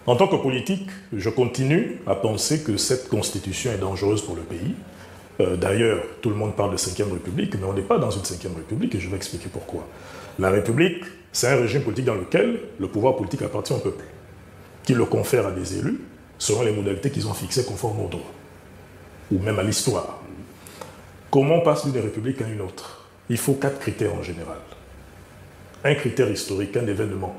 En tant que politique, je continue à penser que cette constitution est dangereuse pour le pays. D'ailleurs, tout le monde parle de 5e République, mais on n'est pas dans une 5e République et je vais expliquer pourquoi. La République, c'est un régime politique dans lequel le pouvoir politique appartient au peuple, qui le confère à des élus selon les modalités qu'ils ont fixées conformes au droit, ou même à l'histoire. Comment on passe d'une république à une autre? Il faut 4 critères en général. Un critère historique, un événement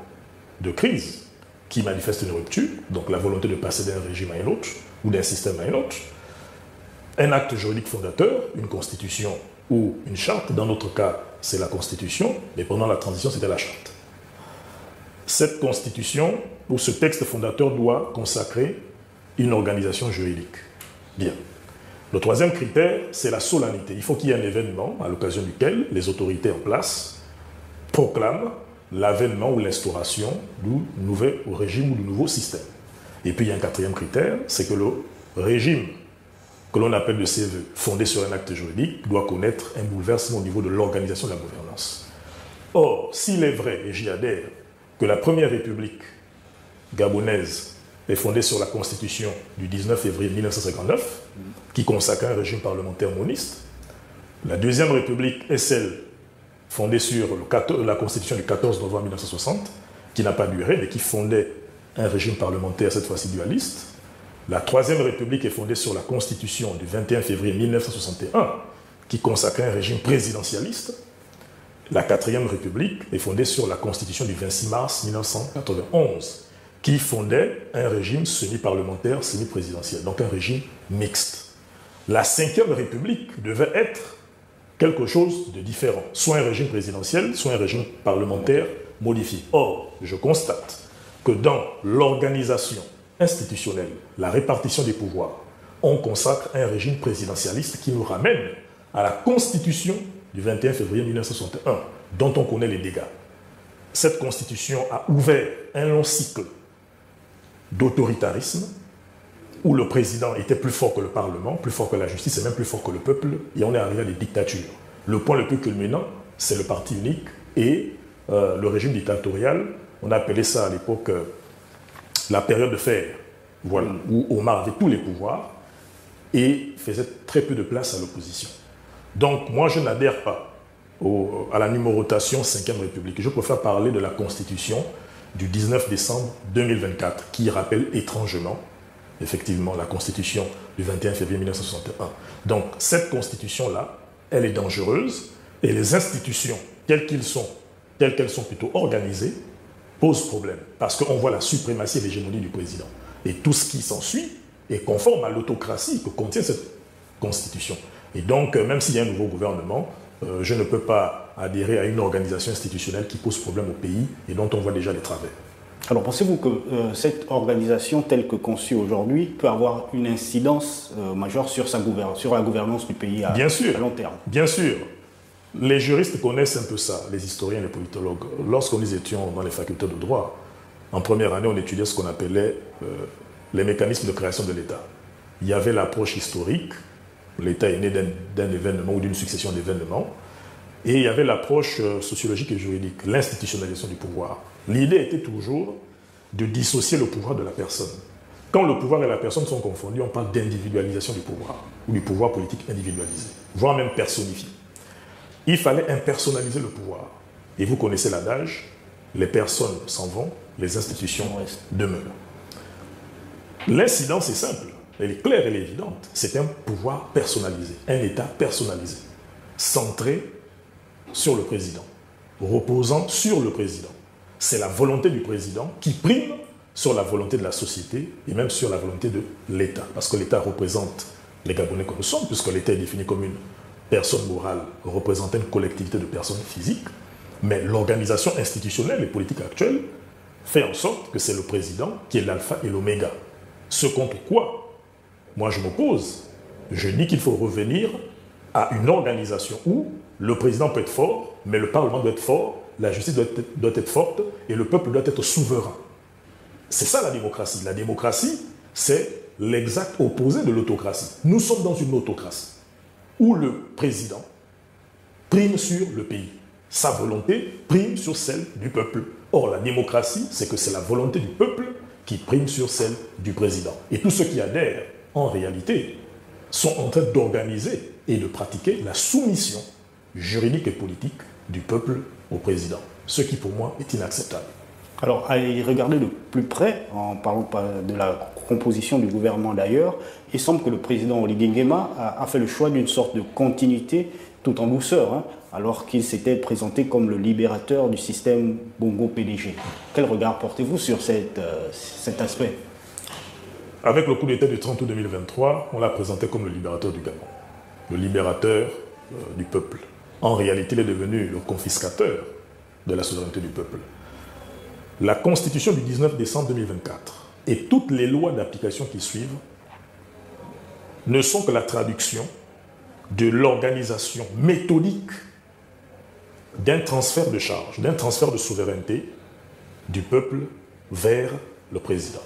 de crise qui manifeste une rupture, donc la volonté de passer d'un régime à un autre, ou d'un système à un autre. Un acte juridique fondateur, une constitution ou une charte. Dans notre cas, c'est la constitution, mais pendant la transition, c'était la charte. Cette constitution, ou ce texte fondateur, doit consacrer une organisation juridique. Bien. Le 3e critère, c'est la solennité. Il faut qu'il y ait un événement à l'occasion duquel les autorités en place proclament l'avènement ou l'instauration du nouveau régime ou du nouveau système. Et puis il y a un 4e critère, c'est que le régime que l'on appelle le CEV, fondé sur un acte juridique, doit connaître un bouleversement au niveau de l'organisation de la gouvernance. Or, s'il est vrai, et j'y adhère, que la première république gabonaise est fondée sur la constitution du 19 février 1959, qui consacre un régime parlementaire moniste, la deuxième république est celle fondée sur la constitution du 14 novembre 1960, qui n'a pas duré, mais qui fondait un régime parlementaire, cette fois-ci dualiste. La troisième république est fondée sur la constitution du 21 février 1961, qui consacrait un régime présidentialiste. La quatrième république est fondée sur la constitution du 26 mars 1991, qui fondait un régime semi-parlementaire, semi-présidentiel, donc un régime mixte. La cinquième république devait être quelque chose de différent, soit un régime présidentiel, soit un régime parlementaire modifié. Or, je constate que dans l'organisation institutionnelle, la répartition des pouvoirs, on consacre un régime présidentialiste qui nous ramène à la Constitution du 21 février 1961, dont on connaît les dégâts. Cette Constitution a ouvert un long cycle d'autoritarisme, où le président était plus fort que le Parlement, plus fort que la justice et même plus fort que le peuple, et on est arrivé à des dictatures. Le point le plus culminant, c'est le parti unique et le régime dictatorial. On appelait ça à l'époque la période de fer, voilà, où Omar avait tous les pouvoirs et faisait très peu de place à l'opposition. Donc moi je n'adhère pas à la numérotation 5e République. Je préfère parler de la Constitution du 19 décembre 2024, qui rappelle étrangement effectivement la Constitution du 21 février 1961. Donc cette Constitution-là, elle est dangereuse, et les institutions, telles qu'elles sont plutôt organisées, posent problème, parce qu'on voit la suprématie et l'hégémonie du président. Et tout ce qui s'ensuit est conforme à l'autocratie que contient cette Constitution. Et donc, même s'il y a un nouveau gouvernement, je ne peux pas adhérer à une organisation institutionnelle qui pose problème au pays et dont on voit déjà les travers. Alors, pensez-vous que cette organisation telle que conçue aujourd'hui peut avoir une incidence majeure sur la gouvernance du pays à long terme? Bien sûr. Les juristes connaissent un peu ça, les historiens, les politologues. Lorsque nous étions dans les facultés de droit, en première année, on étudiait ce qu'on appelait les mécanismes de création de l'État. Il y avait l'approche historique, l'État est né d'un événement ou d'une succession d'événements, et il y avait l'approche sociologique et juridique, l'institutionnalisation du pouvoir. L'idée était toujours de dissocier le pouvoir de la personne. Quand le pouvoir et la personne sont confondus, on parle d'individualisation du pouvoir, ou du pouvoir politique individualisé, voire même personnifié. Il fallait impersonnaliser le pouvoir. Et vous connaissez l'adage, les personnes s'en vont, les institutions demeurent. L'incidence est simple, elle est claire, elle est évidente. C'est un pouvoir personnalisé, un État personnalisé, centré sur le président, reposant sur le président. C'est la volonté du président qui prime sur la volonté de la société et même sur la volonté de l'État. Parce que l'État représente les Gabonais que nous sommes, puisque l'État est défini comme une personne morale représentant une collectivité de personnes physiques. Mais l'organisation institutionnelle et politique actuelle fait en sorte que c'est le président qui est l'alpha et l'oméga. Ce contre quoi moi je m'oppose. Je dis qu'il faut revenir à une organisation où le président peut être fort, mais le Parlement doit être fort, la justice doit être forte et le peuple doit être souverain. C'est ça la démocratie. La démocratie, c'est l'exact opposé de l'autocratie. Nous sommes dans une autocratie où le président prime sur le pays. Sa volonté prime sur celle du peuple. Or, la démocratie, c'est que c'est la volonté du peuple qui prime sur celle du président. Et tous ceux qui adhèrent, en réalité, sont en train d'organiser et de pratiquer la soumission juridique et politique du peuple au président. Ce qui, pour moi, est inacceptable. Alors, à y regarder de plus près, en parlant de la composition du gouvernement d'ailleurs, il semble que le président Oligui Nguema a fait le choix d'une sorte de continuité tout en douceur, hein, alors qu'il s'était présenté comme le libérateur du système Bongo-PDG. Quel regard portez-vous sur cet aspect? Avec le coup d'État du 30 août 2023, on l'a présenté comme le libérateur du Gabon, le libérateur du peuple. En réalité, il est devenu le confiscateur de la souveraineté du peuple. La Constitution du 19 décembre 2024 et toutes les lois d'application qui suivent ne sont que la traduction de l'organisation méthodique d'un transfert de charge, d'un transfert de souveraineté du peuple vers le président.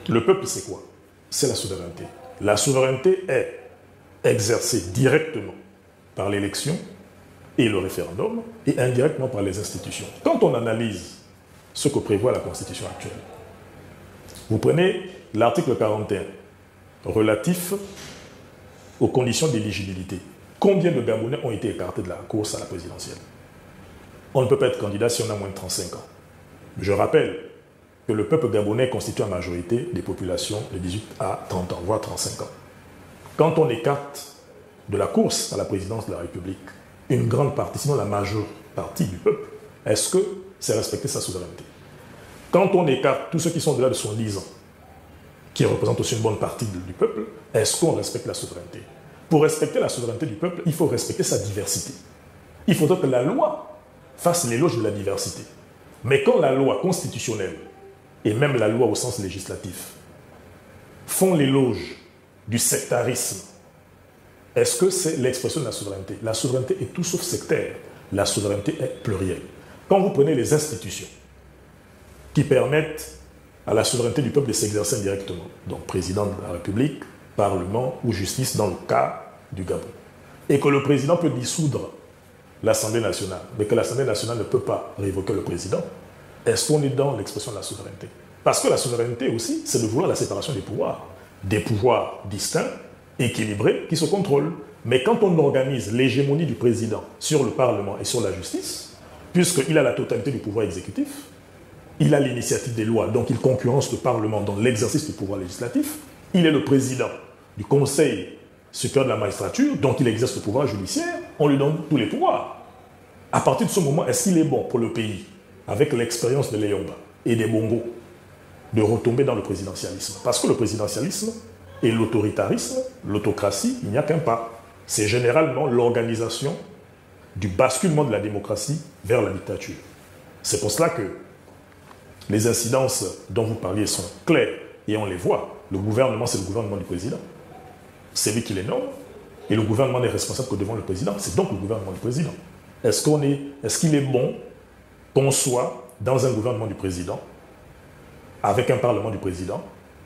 Le peuple, c'est quoi? C'est la souveraineté. La souveraineté est exercée directement par l'élection et le référendum, et indirectement par les institutions. Quand on analyse ce que prévoit la Constitution actuelle, vous prenez l'article 41, relatif aux conditions d'éligibilité. Combien de Gabonais ont été écartés de la course à la présidentielle? On ne peut pas être candidat si on a moins de 35 ans. Je rappelle que le peuple gabonais constitue en majorité des populations de 18 à 30 ans, voire 35 ans. Quand on écarte de la course à la présidence de la République une grande partie, sinon la majeure partie du peuple, est-ce que c'est respecter sa souveraineté? Quand on écarte tous ceux qui sont au-delà de 70 ans, qui représentent aussi une bonne partie du peuple, est-ce qu'on respecte la souveraineté? Pour respecter la souveraineté du peuple, il faut respecter sa diversité. Il faudrait que la loi fasse l'éloge de la diversité. Mais quand la loi constitutionnelle, et même la loi au sens législatif, font l'éloge du sectarisme, est-ce que c'est l'expression de la souveraineté? La souveraineté est tout sauf sectaire. La souveraineté est plurielle. Quand vous prenez les institutions qui permettent à la souveraineté du peuple de s'exercer indirectement, donc président de la République, Parlement ou justice dans le cas du Gabon, et que le président peut dissoudre l'Assemblée nationale, mais que l'Assemblée nationale ne peut pas révoquer le président, est-ce qu'on est dans l'expression de la souveraineté? Parce que la souveraineté aussi, c'est de vouloir la séparation des pouvoirs distincts, équilibrés, qui se contrôlent. Mais quand on organise l'hégémonie du président sur le Parlement et sur la justice, puisqu'il a la totalité du pouvoir exécutif, il a l'initiative des lois, donc il concurrence le Parlement dans l'exercice du pouvoir législatif, il est le président du Conseil supérieur de la magistrature, donc il exerce le pouvoir judiciaire, on lui donne tous les pouvoirs. À partir de ce moment, est-ce qu'il est bon pour le pays, avec l'expérience de Léomba et des Bongo, de retomber dans le présidentialisme? Parce que le présidentialisme et l'autoritarisme, l'autocratie, il n'y a qu'un pas. C'est généralement l'organisation du basculement de la démocratie vers la dictature. C'est pour cela que les incidences dont vous parliez sont claires et on les voit. Le gouvernement, c'est le gouvernement du président. C'est lui qui les nomme et le gouvernement n'est responsable que devant le président. C'est donc le gouvernement du président. Est-ce qu'il est bon qu'on soit dans un gouvernement du président, avec un parlement du président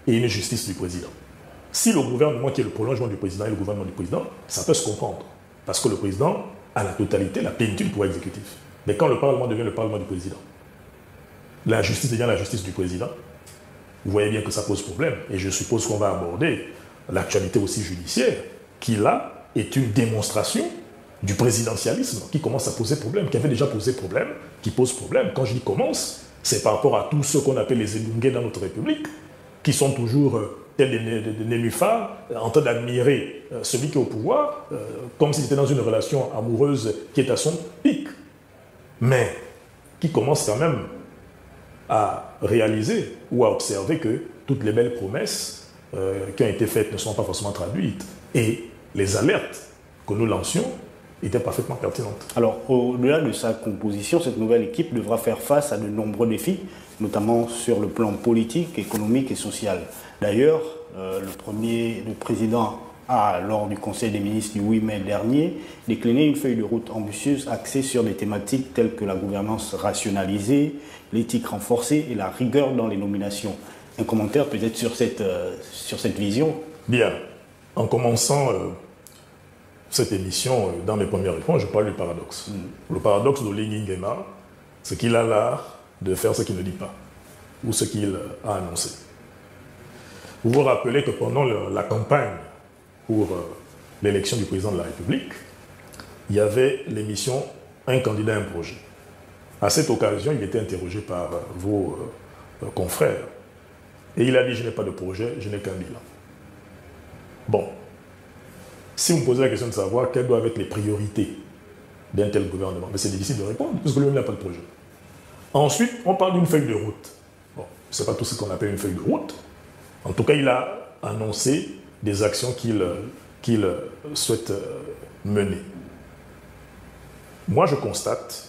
et une justice du président? Si le gouvernement qui est le prolongement du président est le gouvernement du président, ça peut se comprendre. Parce que le président a la totalité, la plénitude du pouvoir exécutif. Mais quand le parlement devient le parlement du président, la justice devient la justice du président, vous voyez bien que ça pose problème. Et je suppose qu'on va aborder l'actualité aussi judiciaire, qui là est une démonstration du présidentialisme qui commence à poser problème, qui avait déjà posé problème, qui pose problème. Quand je dis commence, c'est par rapport à tous ceux qu'on appelle les élungués dans notre République, qui sont toujours tels des nénuphars, en train d'admirer celui qui est au pouvoir, comme s'il était dans une relation amoureuse qui est à son pic, mais qui commence quand même à réaliser ou à observer que toutes les belles promesses qui ont été faites ne sont pas forcément traduites. Et les alertes que nous lancions étaient parfaitement pertinentes. Alors, au-delà de sa composition, cette nouvelle équipe devra faire face à de nombreux défis, notamment sur le plan politique, économique et social. D'ailleurs, le président a, lors du Conseil des ministres du 8 mai dernier, décliné une feuille de route ambitieuse axée sur des thématiques telles que la gouvernance rationalisée, l'éthique renforcée et la rigueur dans les nominations. Un commentaire peut-être sur cette vision? Bien. En commençant cette émission, dans mes premières réponses, je parle du paradoxe. Le paradoxe d'Oligui Nguema, c'est qu'il a l'art de faire ce qu'il ne dit pas. ou ce qu'il a annoncé. Vous vous rappelez que pendant la campagne pour l'élection du président de la République, il y avait l'émission Un candidat, un projet. À cette occasion, il était interrogé par vos confrères. Et il a dit, je n'ai pas de projet, je n'ai qu'un bilan. Bon, si vous me posez la question de savoir quelles doivent être les priorités d'un tel gouvernement, mais c'est difficile de répondre, parce que lui-même n'a pas de projet. Ensuite, on parle d'une feuille de route. Bon, ce n'est pas tout ce qu'on appelle une feuille de route. En tout cas, il a annoncé des actions qu'il souhaite mener. Moi, je constate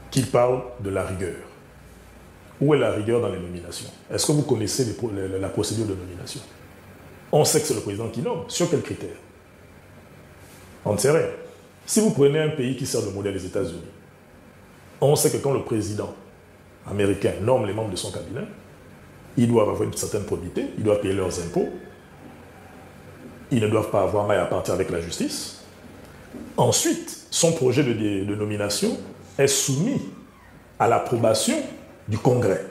qu'il parle de la rigueur. Où est la rigueur dans les nominations? Est-ce que vous connaissez la procédure de nomination? On sait que c'est le président qui nomme. Sur quels critères? On ne sait rien. Si vous prenez un pays qui sert de modèle, les États-Unis, on sait que quand le président américain nomme les membres de son cabinet, ils doivent avoir une certaine probité, ils doivent payer leurs impôts, ils ne doivent pas avoir maille à partir avec la justice. Ensuite, son projet de nomination est soumis à l'approbation du Congrès,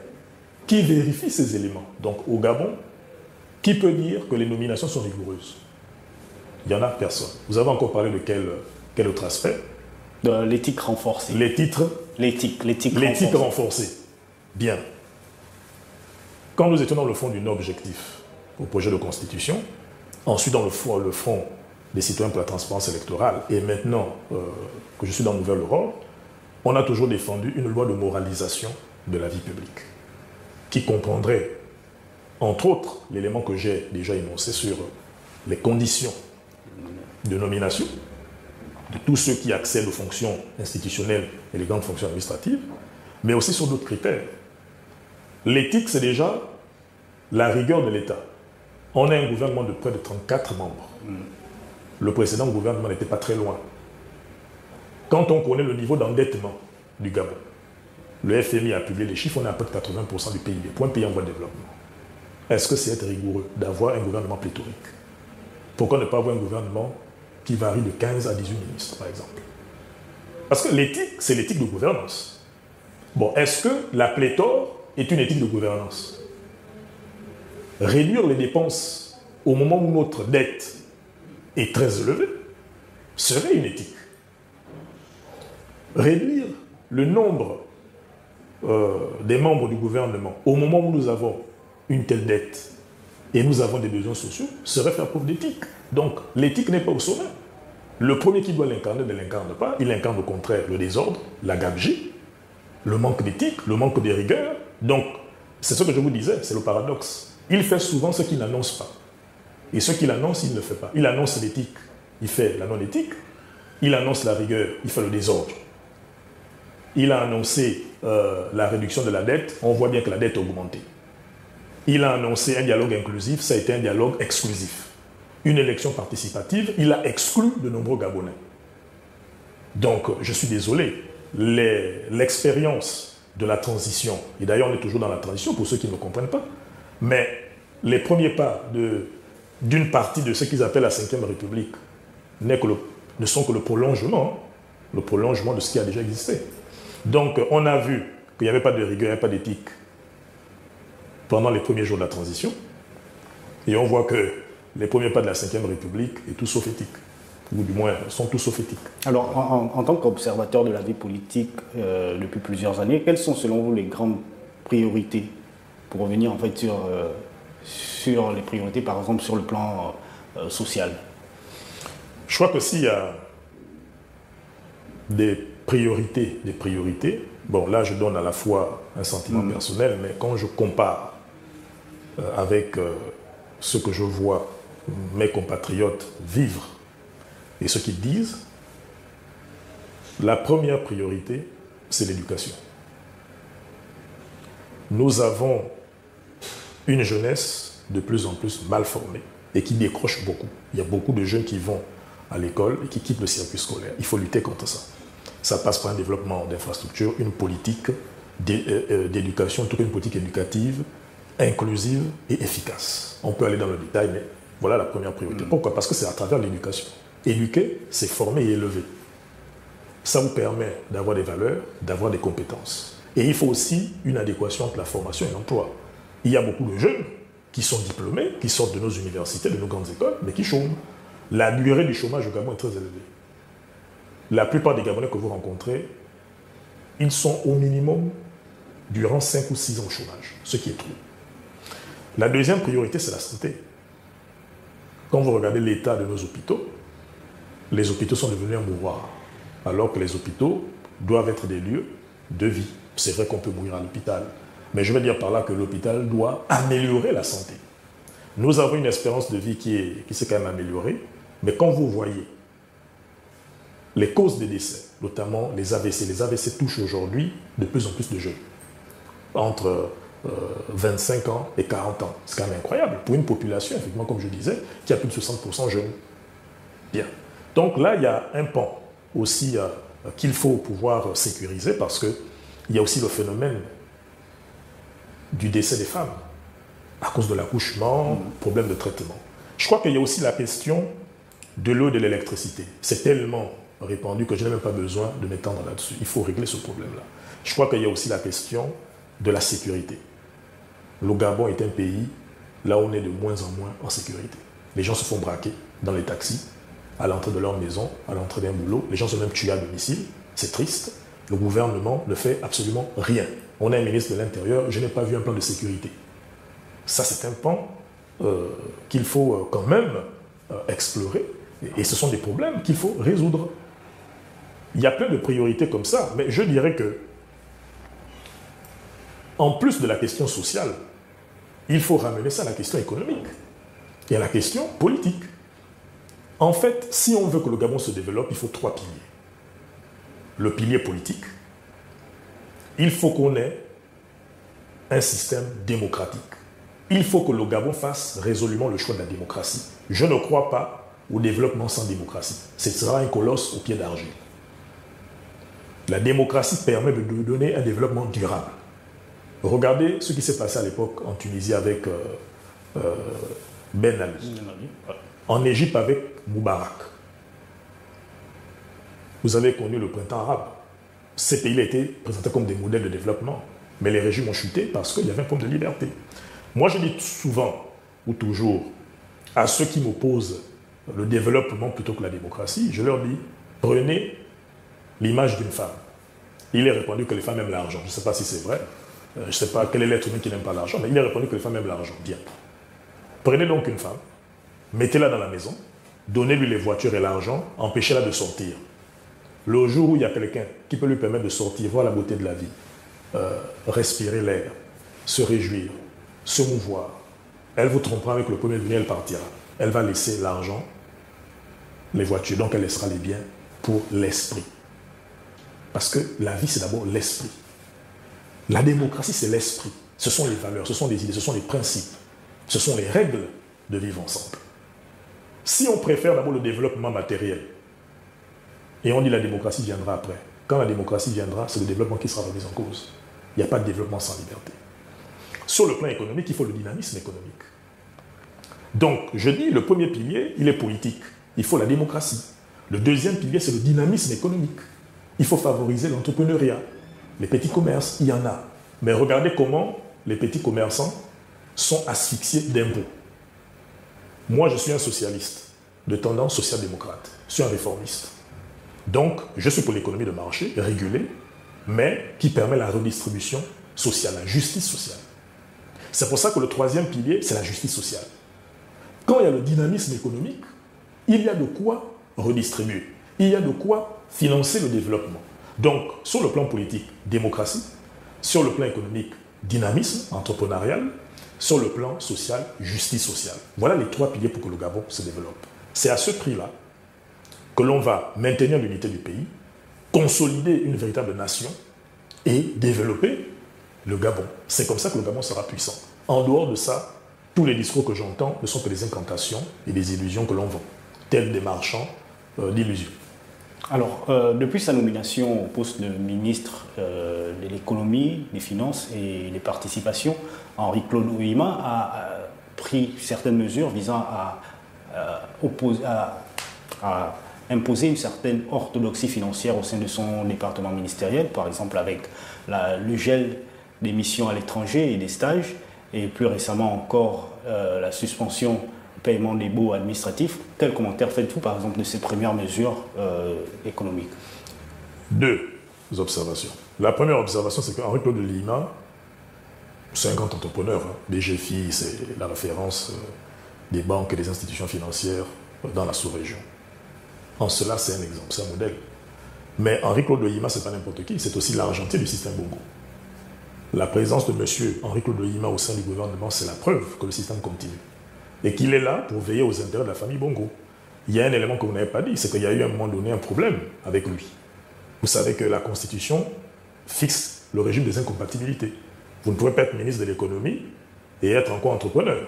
qui vérifie ces éléments. Donc au Gabon, qui peut dire que les nominations sont rigoureuses? Il n'y en a personne. Vous avez encore parlé de quel autre aspect? De l'éthique renforcée. L'éthique renforcée. Bien. Quand nous étions dans le fond du non-objectif au projet de constitution, ensuite dans le front des citoyens pour la transparence électorale, et maintenant que je suis dans Nouvelle Europe, on a toujours défendu une loi de moralisation de la vie publique, qui comprendrait, entre autres, l'élément que j'ai déjà énoncé sur les conditions de nomination de tous ceux qui accèdent aux fonctions institutionnelles et les grandes fonctions administratives, mais aussi sur d'autres critères. L'éthique, c'est déjà la rigueur de l'État. On a un gouvernement de près de 34 membres. Le précédent gouvernement n'était pas très loin. Quand on connaît le niveau d'endettement du Gabon, le FMI a publié les chiffres, on est à peu de 80% du PIB, point pays en voie de développement. Est-ce que c'est être rigoureux d'avoir un gouvernement pléthorique? Pourquoi ne pas avoir un gouvernement qui varie de 15 à 18 ministres, par exemple? Parce que l'éthique, c'est l'éthique de gouvernance. Bon, est-ce que la pléthore est une éthique de gouvernance? Réduire les dépenses au moment où notre dette est très élevée serait une éthique. Réduire le nombre des membres du gouvernement au moment où nous avons une telle dette et nous avons des besoins sociaux serait faire preuve d'éthique. Donc l'éthique n'est pas au sommet. Le premier qui doit l'incarner ne l'incarne pas, il incarne au contraire le désordre, la gabegie, le manque d'éthique, le manque de rigueur. Donc c'est ce que je vous disais, c'est le paradoxe. Il fait souvent ce qu'il n'annonce pas. Et ce qu'il annonce, il ne le fait pas. Il annonce l'éthique, il fait la non-éthique. Il annonce la rigueur, il fait le désordre. Il a annoncé la réduction de la dette, on voit bien que la dette a augmenté. Il a annoncé un dialogue inclusif, ça a été un dialogue exclusif. Une élection participative, il a exclu de nombreux Gabonais. Donc, je suis désolé, l'expérience de la transition, et d'ailleurs on est toujours dans la transition pour ceux qui ne comprennent pas, mais les premiers pas d'une partie de ce qu'ils appellent la 5e République ne sont que le prolongement de ce qui a déjà existé. Donc, on a vu qu'il n'y avait pas de rigueur, il n'y avait pas d'éthique pendant les premiers jours de la transition. Et on voit que les premiers pas de la 5e République est tout sauf éthique. Ou du moins, sont tout sauf éthiques. Alors, en tant qu'observateur de la vie politique depuis plusieurs années, quelles sont selon vous les grandes priorités pour revenir en fait sur les priorités, par exemple, sur le plan social? Je crois que s'il y a des priorités, bon là je donne à la fois un sentiment personnel, mais quand je compare avec ce que je vois mes compatriotes vivre et ce qu'ils disent, la première priorité, c'est l'éducation. Nous avons une jeunesse de plus en plus mal formée et qui décroche beaucoup. Il y a beaucoup de jeunes qui vont à l'école et qui quittent le circuit scolaire. Il faut lutter contre ça. Ça passe par un développement d'infrastructures, une politique d'éducation, en tout cas une politique éducative, inclusive et efficace. On peut aller dans le détail, mais voilà la première priorité. Pourquoi? Parce que c'est à travers l'éducation. Éduquer, c'est former et élever. Ça vous permet d'avoir des valeurs, d'avoir des compétences. Et il faut aussi une adéquation entre la formation et l'emploi. Il y a beaucoup de jeunes qui sont diplômés, qui sortent de nos universités, de nos grandes écoles, mais qui chôment. La durée du chômage au Gabon est très élevée. La plupart des Gabonais que vous rencontrez, ils sont au minimum durant 5 ou 6 ans au chômage, ce qui est trop. La deuxième priorité, c'est la santé. Quand vous regardez l'état de nos hôpitaux, les hôpitaux sont devenus un mouroir, alors que les hôpitaux doivent être des lieux de vie. C'est vrai qu'on peut mourir à l'hôpital, mais je veux dire par là que l'hôpital doit améliorer la santé. Nous avons une espérance de vie qui s'est quand même améliorée, mais quand vous voyez les causes des décès, notamment les AVC touchent aujourd'hui de plus en plus de jeunes, entre 25 ans et 40 ans. C'est quand même incroyable pour une population, effectivement, comme je disais, qui a plus de 60% jeunes. Bien. Donc là, il y a un pan aussi qu'il faut pouvoir sécuriser parce qu'il y a aussi le phénomène du décès des femmes à cause de l'accouchement, problème de traitement. Je crois qu'il y a aussi la question de l'eau et de l'électricité. C'est tellement répandu que je n'ai même pas besoin de m'étendre là-dessus. Il faut régler ce problème-là. Je crois qu'il y a aussi la question de la sécurité. Le Gabon est un pays là où on est de moins en moins en sécurité. Les gens se font braquer dans les taxis, à l'entrée de leur maison, à l'entrée d'un boulot. Les gens sont même tués à domicile. C'est triste. Le gouvernement ne fait absolument rien. On a un ministre de l'Intérieur, je n'ai pas vu un plan de sécurité. Ça, c'est un pan qu'il faut quand même explorer. Et ce sont des problèmes qu'il faut résoudre. Il y a plein de priorités comme ça, mais je dirais que, en plus de la question sociale, il faut ramener ça à la question économique et à la question politique. En fait, si on veut que le Gabon se développe, il faut 3 piliers. Le pilier politique, il faut qu'on ait un système démocratique. Il faut que le Gabon fasse résolument le choix de la démocratie. Je ne crois pas au développement sans démocratie. Ce sera un colosse au pied d'argile. La démocratie permet de donner un développement durable. Regardez ce qui s'est passé à l'époque en Tunisie avec Ben Ali. En Égypte avec Moubarak. Vous avez connu le printemps arabe. Ces pays étaient présentés comme des modèles de développement. Mais les régimes ont chuté parce qu'il y avait un problème de liberté. Moi, je dis souvent, ou toujours, à ceux qui m'opposent le développement plutôt que la démocratie, je leur dis, prenez l'image d'une femme. Il est répondu que les femmes aiment l'argent. Je ne sais pas si c'est vrai. Je ne sais pas quel est l'être humain qui n'aime pas l'argent, mais il est répondu que les femmes aiment l'argent. Bien. Prenez donc une femme, mettez-la dans la maison, donnez-lui les voitures et l'argent, empêchez-la de sortir. Le jour où il y a quelqu'un qui peut lui permettre de sortir, voir la beauté de la vie, respirer l'air, se réjouir, se mouvoir, elle vous trompera avec le premier venu, elle partira. Elle va laisser l'argent, les voitures, donc elle laissera les biens pour l'esprit. Parce que la vie, c'est d'abord l'esprit. La démocratie, c'est l'esprit. Ce sont les valeurs, ce sont les idées, ce sont les principes. Ce sont les règles de vivre ensemble. Si on préfère d'abord le développement matériel, et on dit la démocratie viendra après, quand la démocratie viendra, c'est le développement qui sera remis en cause. Il n'y a pas de développement sans liberté. Sur le plan économique, il faut le dynamisme économique. Donc, je dis, le premier pilier, il est politique. Il faut la démocratie. Le deuxième pilier, c'est le dynamisme économique. Il faut favoriser l'entrepreneuriat. Les petits commerces, il y en a. Mais regardez comment les petits commerçants sont asphyxiés d'impôts. Moi, je suis un socialiste de tendance social-démocrate. Je suis un réformiste. Donc, je suis pour l'économie de marché, régulée, mais qui permet la redistribution sociale, la justice sociale. C'est pour ça que le troisième pilier, c'est la justice sociale. Quand il y a le dynamisme économique, il y a de quoi redistribuer. Il y a de quoi financer le développement. Donc, sur le plan politique, démocratie. Sur le plan économique, dynamisme entrepreneurial. Sur le plan social, justice sociale. Voilà les 3 piliers pour que le Gabon se développe. C'est à ce prix-là que l'on va maintenir l'unité du pays, consolider une véritable nation et développer le Gabon. C'est comme ça que le Gabon sera puissant. En dehors de ça, tous les discours que j'entends ne sont que des incantations et des illusions que l'on vend, tels des marchands d'illusions. Alors, depuis sa nomination au poste de ministre de l'économie, des finances et des participations, Henri-Claude Ohima a pris certaines mesures visant à imposer une certaine orthodoxie financière au sein de son département ministériel, par exemple avec le gel des missions à l'étranger et des stages, et plus récemment encore la suspension du paiement des baux administratifs. Quel commentaire faites-vous par exemple de ces premières mesures économiques? Deux observations. La première observation, c'est qu'Henri-Claude Lima, c'est un grand entrepreneur. BGFI, c'est la référence des banques et des institutions financières dans la sous-région. En cela, c'est un exemple, c'est un modèle. Mais Henri-Claude Lima, ce n'est pas n'importe qui, c'est aussi l'argentier du système Bongo. La présence de M. Henri-Claude Lima au sein du gouvernement, c'est la preuve que le système continue. Et qu'il est là pour veiller aux intérêts de la famille Bongo. Il y a un élément que vous n'avez pas dit, c'est qu'il y a eu à un moment donné un problème avec lui. Vous savez que la Constitution fixe le régime des incompatibilités. Vous ne pouvez pas être ministre de l'économie et être encore entrepreneur.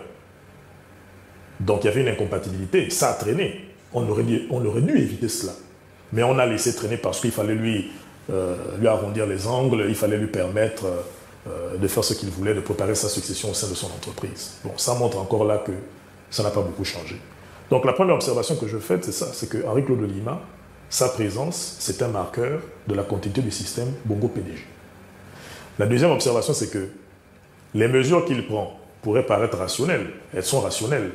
Donc il y avait une incompatibilité, ça a traîné. On aurait dû éviter cela. Mais on a laissé traîner parce qu'il fallait lui arrondir les angles, il fallait lui permettre de faire ce qu'il voulait, de préparer sa succession au sein de son entreprise. Bon, ça montre encore là que ça n'a pas beaucoup changé. Donc la première observation que je fais, c'est ça, c'est que Henri-Claude Lima, sa présence, c'est un marqueur de la continuité du système Bongo-PDG. La deuxième observation, c'est que les mesures qu'il prend pourraient paraître rationnelles, elles sont rationnelles,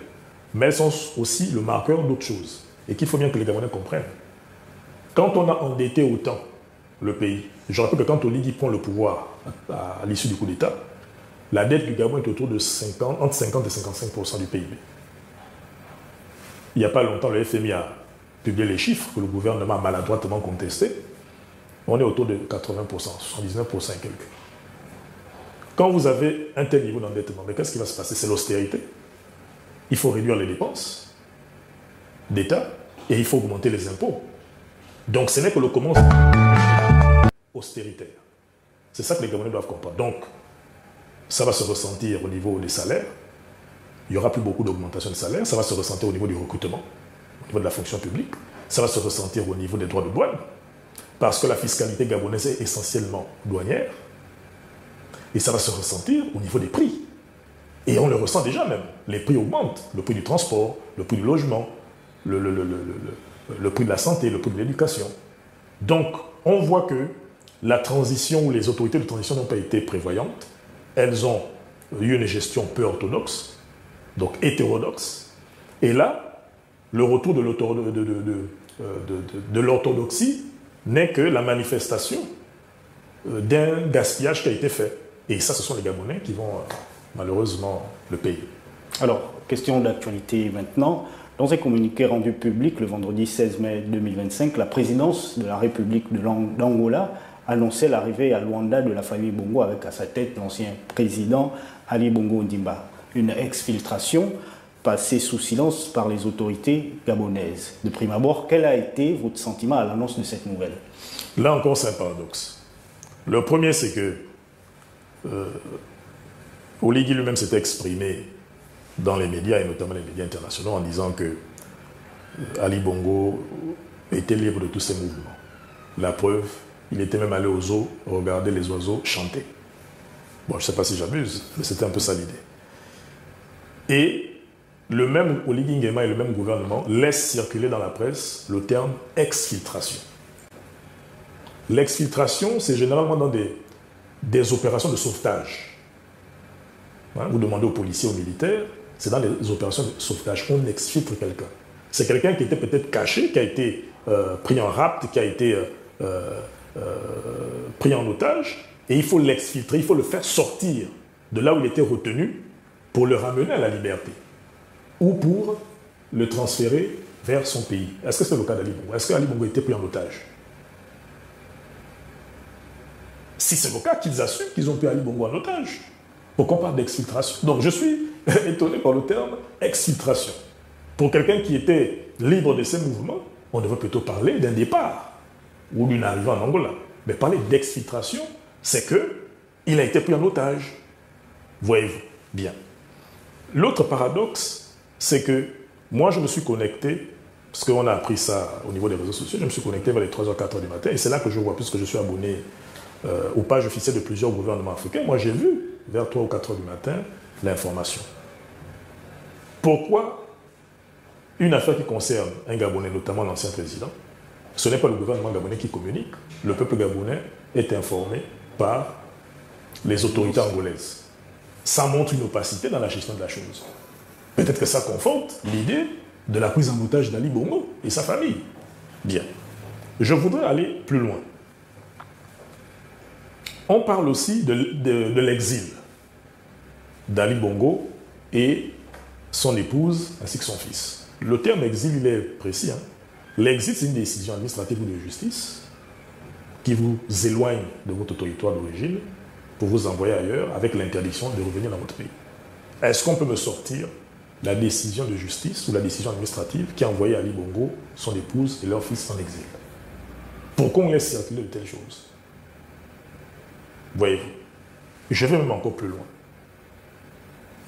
mais elles sont aussi le marqueur d'autre chose, et qu'il faut bien que les Gabonais comprennent. Quand on a endetté autant le pays, je rappelle que quand Oligui prend le pouvoir à l'issue du coup d'État, la dette du Gabon est autour de entre 50 et 55% du PIB. Il n'y a pas longtemps, le FMI a publié les chiffres que le gouvernement a maladroitement contestés. On est autour de 80%, 79% et quelques. Quand vous avez un tel niveau d'endettement, mais qu'est-ce qui va se passer? C'est l'austérité. Il faut réduire les dépenses d'État et il faut augmenter les impôts. Donc ce n'est que le commencement austéritaire. C'est ça que les Gabonais doivent comprendre. Donc ça va se ressentir au niveau des salaires. Il n'y aura plus beaucoup d'augmentation de salaire. Ça va se ressentir au niveau du recrutement, au niveau de la fonction publique. Ça va se ressentir au niveau des droits de douane. Parce que la fiscalité gabonaise est essentiellement douanière. Et ça va se ressentir au niveau des prix. Et on le ressent déjà même. Les prix augmentent. Le prix du transport, le prix du logement, le prix de la santé, le prix de l'éducation. Donc, on voit que la transition ou les autorités de transition n'ont pas été prévoyantes. Elles ont eu une gestion peu orthodoxe, donc hétérodoxe. Et là, le retour de l'orthodoxie n'est que la manifestation d'un gaspillage qui a été fait. Et ça, ce sont les Gabonais qui vont malheureusement le payer. Alors, question d'actualité maintenant. Dans un communiqué rendu public le vendredi 16 mai 2025, la présidence de la République d'Angola annonçait l'arrivée à Luanda de la famille Bongo avec à sa tête l'ancien président Ali Bongo Ondimba. Une exfiltration passée sous silence par les autorités gabonaises. De prime abord, quel a été votre sentiment à l'annonce de cette nouvelle? Là encore, c'est un paradoxe. Le premier, c'est que Oligui lui-même s'était exprimé dans les médias, et notamment les médias internationaux, en disant que Ali Bongo était libre de tous ses mouvements. La preuve, il était même allé aux zoos regarder les oiseaux chanter. Bon, je ne sais pas si j'abuse, mais c'était un peu ça l'idée. Et le même Oligui Nguema et le même gouvernement laissent circuler dans la presse le terme exfiltration. L'exfiltration, c'est généralement dans des opérations de sauvetage. Vous demandez aux policiers, aux militaires, c'est dans les opérations de sauvetage qu'on exfiltre quelqu'un. C'est quelqu'un qui était peut-être caché, qui a été pris en rapt, qui a été pris en otage, et il faut l'exfiltrer, il faut le faire sortir de là où il était retenu pour le ramener à la liberté, ou pour le transférer vers son pays. Est-ce que c'est le cas d'Ali Bongo? Est-ce qu'Ali Bongo était pris en otage? Si c'est le cas, qu'ils assument qu'ils ont pris Ali Bongo en otage. Pourquoi on parle d'exfiltration? Donc je suis étonné par le terme exfiltration. Pour quelqu'un qui était libre de ses mouvements, on devrait plutôt parler d'un départ ou d'une arrivée en Angola. Mais parler d'exfiltration, c'est qu'il a été pris en otage. Voyez-vous bien. L'autre paradoxe, c'est que moi je me suis connecté, parce qu'on a appris ça au niveau des réseaux sociaux, je me suis connecté vers les 3h, 4h du matin, et c'est là que je vois, puisque je suis abonné aux pages officielles de plusieurs gouvernements africains, moi j'ai vu vers 3 ou 4 heures du matin l'information. Pourquoi une affaire qui concerne un Gabonais, notamment l'ancien président, ce n'est pas le gouvernement gabonais qui communique, le peuple gabonais est informé par les autorités angolaises. Ça montre une opacité dans la gestion de la chose. Peut-être que ça conforte l'idée de la prise en otage d'Ali Bongo et sa famille. Bien. Je voudrais aller plus loin. On parle aussi de l'exil d'Ali Bongo et son épouse ainsi que son fils. Le terme exil, il est précis. L'exil, c'est une décision administrative ou de justice qui vous éloigne de votre territoire d'origine pour vous envoyer ailleurs avec l'interdiction de revenir dans votre pays. Est-ce qu'on peut me sortir la décision de justice ou la décision administrative qui a envoyé Ali Bongo, son épouse et leur fils en exil? Pourquoi on laisse circuler de telles choses? Voyez-vous, je vais même encore plus loin.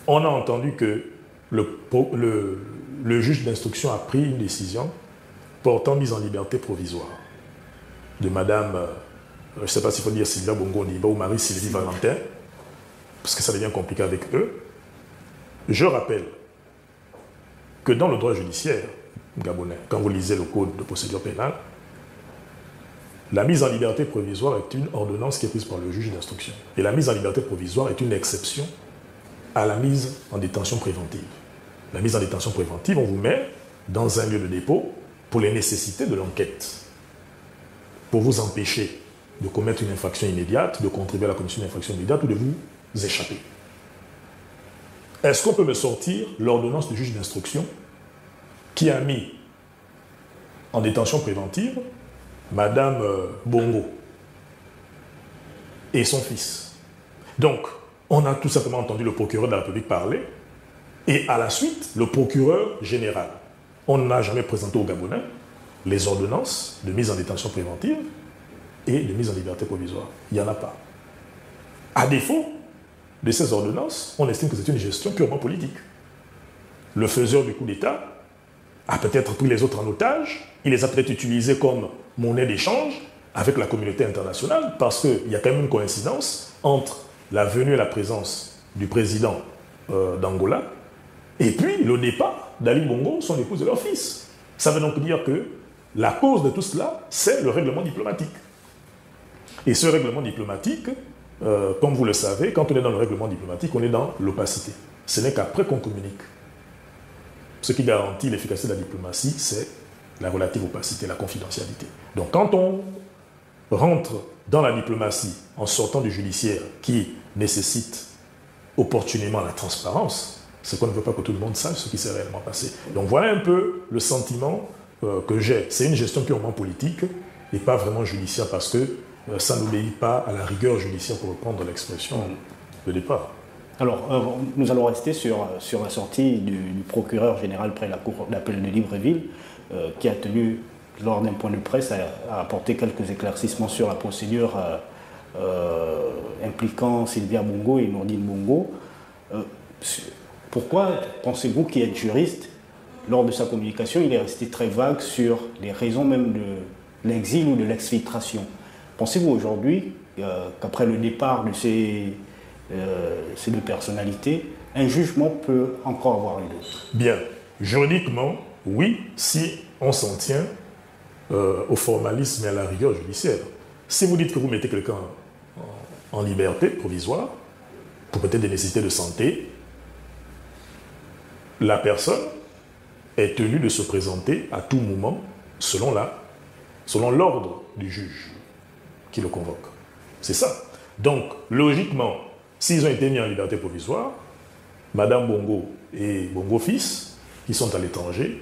On a entendu que le juge d'instruction a pris une décision portant mise en liberté provisoire de madame, je ne sais pas s'il faut dire Sylvia Bongo Ondimba ou Marie-Sylvie Valentin, parce que ça devient compliqué avec eux. Je rappelle que dans le droit judiciaire gabonais, quand vous lisez le code de procédure pénale, la mise en liberté provisoire est une ordonnance qui est prise par le juge d'instruction. Et la mise en liberté provisoire est une exception à la mise en détention préventive. La mise en détention préventive, on vous met dans un lieu de dépôt pour les nécessités de l'enquête, pour vous empêcher de commettre une infraction immédiate, de contribuer à la commission d'une infraction immédiate ou de vous échapper. Est-ce qu'on peut me sortir l'ordonnance du juge d'instruction qui a mis en détention préventive madame Bongo et son fils? Donc, on a tout simplement entendu le procureur de la République parler et à la suite, le procureur général. On n'a jamais présenté aux Gabonais les ordonnances de mise en détention préventive et de mise en liberté provisoire. Il n'y en a pas. À défaut de ces ordonnances, on estime que c'est une gestion purement politique. Le faiseur du coup d'État a peut-être pris les autres en otage, il les a peut-être utilisés comme monnaie d'échange avec la communauté internationale, parce qu'il y a quand même une coïncidence entre la venue et la présence du président d'Angola et puis le départ d'Ali Bongo, son épouse et leur fils. Ça veut donc dire que la cause de tout cela, c'est le règlement diplomatique. Et ce règlement diplomatique, comme vous le savez, quand on est dans le règlement diplomatique, on est dans l'opacité. Ce n'est qu'après qu'on communique. Ce qui garantit l'efficacité de la diplomatie, c'est la relative opacité, la confidentialité. Donc quand on rentre dans la diplomatie en sortant du judiciaire qui nécessite opportunément la transparence, c'est qu'on ne veut pas que tout le monde sache ce qui s'est réellement passé. Donc voilà un peu le sentiment que j'ai. C'est une gestion purement politique et pas vraiment judiciaire parce que ça n'obéit pas à la rigueur judiciaire pour reprendre l'expression de départ. Alors, nous allons rester sur la sortie du procureur général près la cour d'appel de Libreville, qui a tenu, lors d'un point de presse, à apporter quelques éclaircissements sur la procédure impliquant Sylvia Bongo et Nourdine Bongo. Pourquoi pensez-vous, qui êtes juriste, lors de sa communication, il est resté très vague sur les raisons même de l'exil ou de l'exfiltration? Pensez-vous aujourd'hui qu'après le départ de ces deux personnalités, un jugement peut encore avoir lieu? Bien, juridiquement, oui, si on s'en tient au formalisme et à la rigueur judiciaire. Si vous dites que vous mettez quelqu'un en liberté provisoire, pour peut-être des nécessités de santé, la personne est tenue de se présenter à tout moment selon l'ordre du juge qui le convoque. C'est ça. Donc, logiquement, s'ils ont été mis en liberté provisoire, Madame Bongo et Bongo fils, qui sont à l'étranger,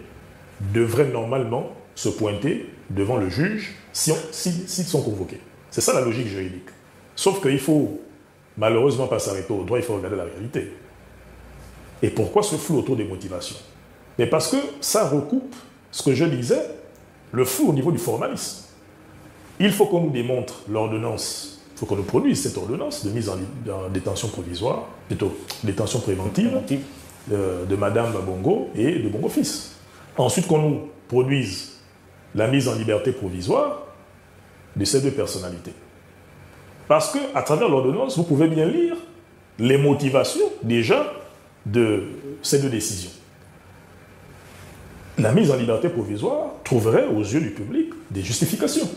devraient normalement se pointer devant le juge s'ils sont convoqués. C'est ça la logique juridique. Sauf qu'il faut malheureusement pas s'arrêter au droit, il faut regarder la réalité. Et pourquoi ce flou autour des motivations? Mais parce que ça recoupe ce que je disais, le flou au niveau du formalisme. Il faut qu'on nous démontre l'ordonnance, il faut qu'on nous produise cette ordonnance de mise en détention provisoire, plutôt détention préventive de Madame Bongo et de Bongo fils. Ensuite, qu'on nous produise la mise en liberté provisoire de ces deux personnalités. Parce qu'à travers l'ordonnance, vous pouvez bien lire les motivations déjà de ces deux décisions. La mise en liberté provisoire trouverait aux yeux du public des justifications.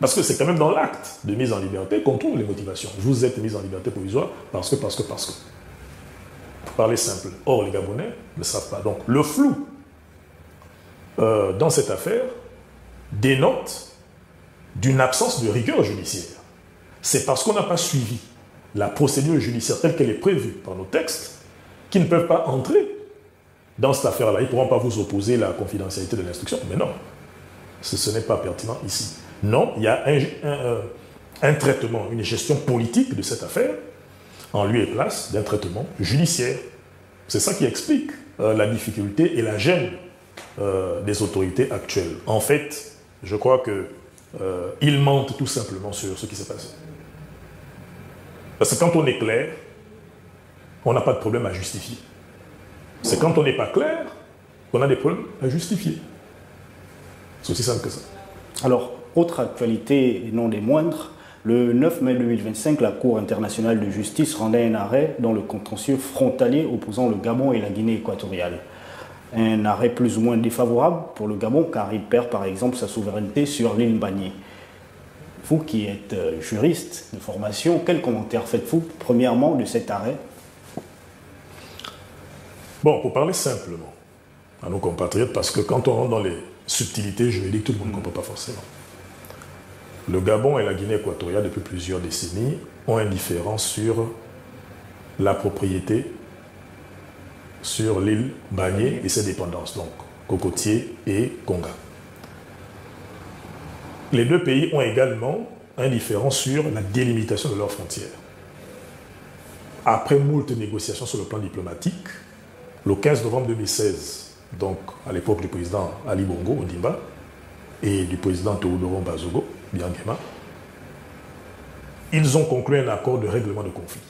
Parce que c'est quand même dans l'acte de mise en liberté qu'on trouve les motivations. Vous êtes mis en liberté provisoire parce que. Pour parler simple. Or, les Gabonais ne savent pas. Donc, le flou dans cette affaire dénote d'une absence de rigueur judiciaire. C'est parce qu'on n'a pas suivi la procédure judiciaire telle qu'elle est prévue par nos textes qu'ils ne peuvent pas entrer dans cette affaire-là. Ils ne pourront pas vous opposer la confidentialité de l'instruction. Mais non, ce n'est pas pertinent ici. Non, il y a un traitement, une gestion politique de cette affaire en lieu et place d'un traitement judiciaire. C'est ça qui explique la difficulté et la gêne des autorités actuelles. En fait, je crois qu'ils mentent tout simplement sur ce qui s'est passé. Parce que quand on est clair, on n'a pas de problème à justifier. C'est quand on n'est pas clair qu'on a des problèmes à justifier. C'est aussi simple que ça. Alors, autre actualité et non des moindres, le 9 mai 2025, la Cour internationale de justice rendait un arrêt dans le contentieux frontalier opposant le Gabon et la Guinée équatoriale. Un arrêt plus ou moins défavorable pour le Gabon car il perd par exemple sa souveraineté sur l'île Mbagné. Vous qui êtes juriste de formation, quel commentaire faites-vous premièrement de cet arrêt? Bon, pour parler simplement à nos compatriotes, parce que quand on rentre dans les subtilités juridiques, tout le monde ne comprend pas forcément. Le Gabon et la Guinée équatoriale, depuis plusieurs décennies, ont un différend sur la propriété sur l'île Mbagné et ses dépendances, donc Cocotier et Konga. Les deux pays ont également un différend sur la délimitation de leurs frontières. Après moult négociations sur le plan diplomatique, le 15 novembre 2016, donc à l'époque du président Ali Bongo Ondimba et du président Théodore Bazogo Biangema, ils ont conclu un accord de règlement de conflit.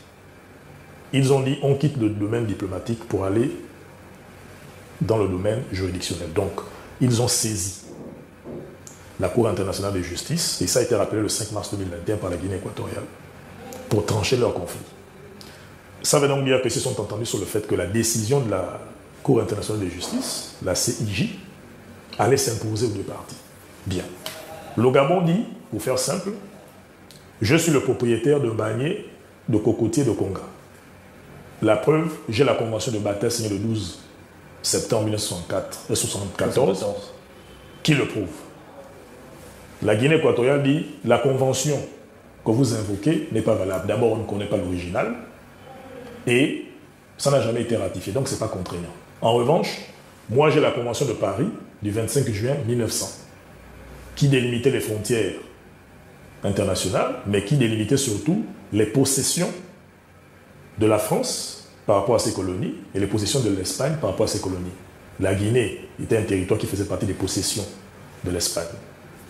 Ils ont dit on quitte le domaine diplomatique pour aller dans le domaine juridictionnel. Donc, ils ont saisi la Cour internationale de justice, et ça a été rappelé le 5 mars 2021 par la Guinée équatoriale, pour trancher leur conflit. Ça veut donc dire qu'ils se sont entendus sur le fait que la décision de la Cour internationale de justice, la CIJ, allait s'imposer aux deux parties. Bien. Le Gabon dit, pour faire simple, je suis le propriétaire de Mbagné, de Cocotier, de Konga. La preuve, j'ai la convention de Bata signée le 12 septembre 1974 qui le prouve. La Guinée équatoriale dit la convention que vous invoquez n'est pas valable. D'abord, on ne connaît pas l'original et ça n'a jamais été ratifié, donc ce n'est pas contraignant. En revanche, moi j'ai la convention de Paris du 25 juin 1900 qui délimitait les frontières internationales, mais qui délimitait surtout les possessions de la France par rapport à ses colonies et les possessions de l'Espagne par rapport à ses colonies. La Guinée était un territoire qui faisait partie des possessions de l'Espagne.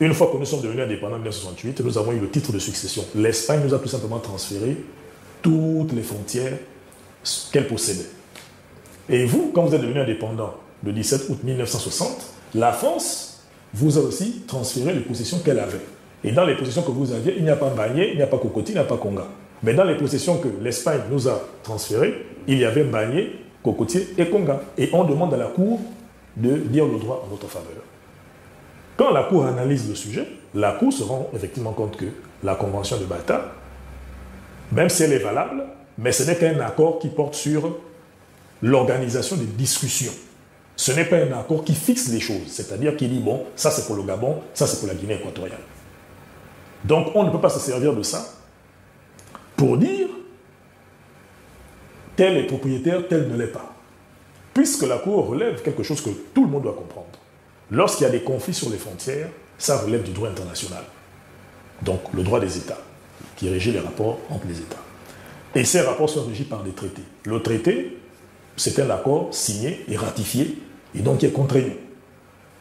Une fois que nous sommes devenus indépendants en 1968, nous avons eu le titre de succession. L'Espagne nous a tout simplement transféré toutes les frontières qu'elle possédait. Et vous, quand vous êtes devenu indépendant le 17 août 1960, la France vous a aussi transféré les possessions qu'elle avait. Et dans les possessions que vous aviez, il n'y a pas Mbagné, il n'y a pas Cocotier, il n'y a pas Konga. Mais dans les possessions que l'Espagne nous a transférées, il y avait Mbagné, Cocotier et Konga. Et on demande à la Cour de dire le droit en votre faveur. Quand la Cour analyse le sujet, la Cour se rend effectivement compte que la Convention de Bata, même si elle est valable, mais ce n'est qu'un accord qui porte sur l'organisation des discussions. Ce n'est pas un accord qui fixe les choses, c'est-à-dire qui dit, bon, ça c'est pour le Gabon, ça c'est pour la Guinée équatoriale. Donc on ne peut pas se servir de ça pour dire tel est propriétaire, tel ne l'est pas. Puisque la Cour relève quelque chose que tout le monde doit comprendre. Lorsqu'il y a des conflits sur les frontières, ça relève du droit international. Donc le droit des États, qui régit les rapports entre les États. Et ces rapports sont régis par des traités. Le traité, c'est un accord signé et ratifié, et donc qui est contraignant.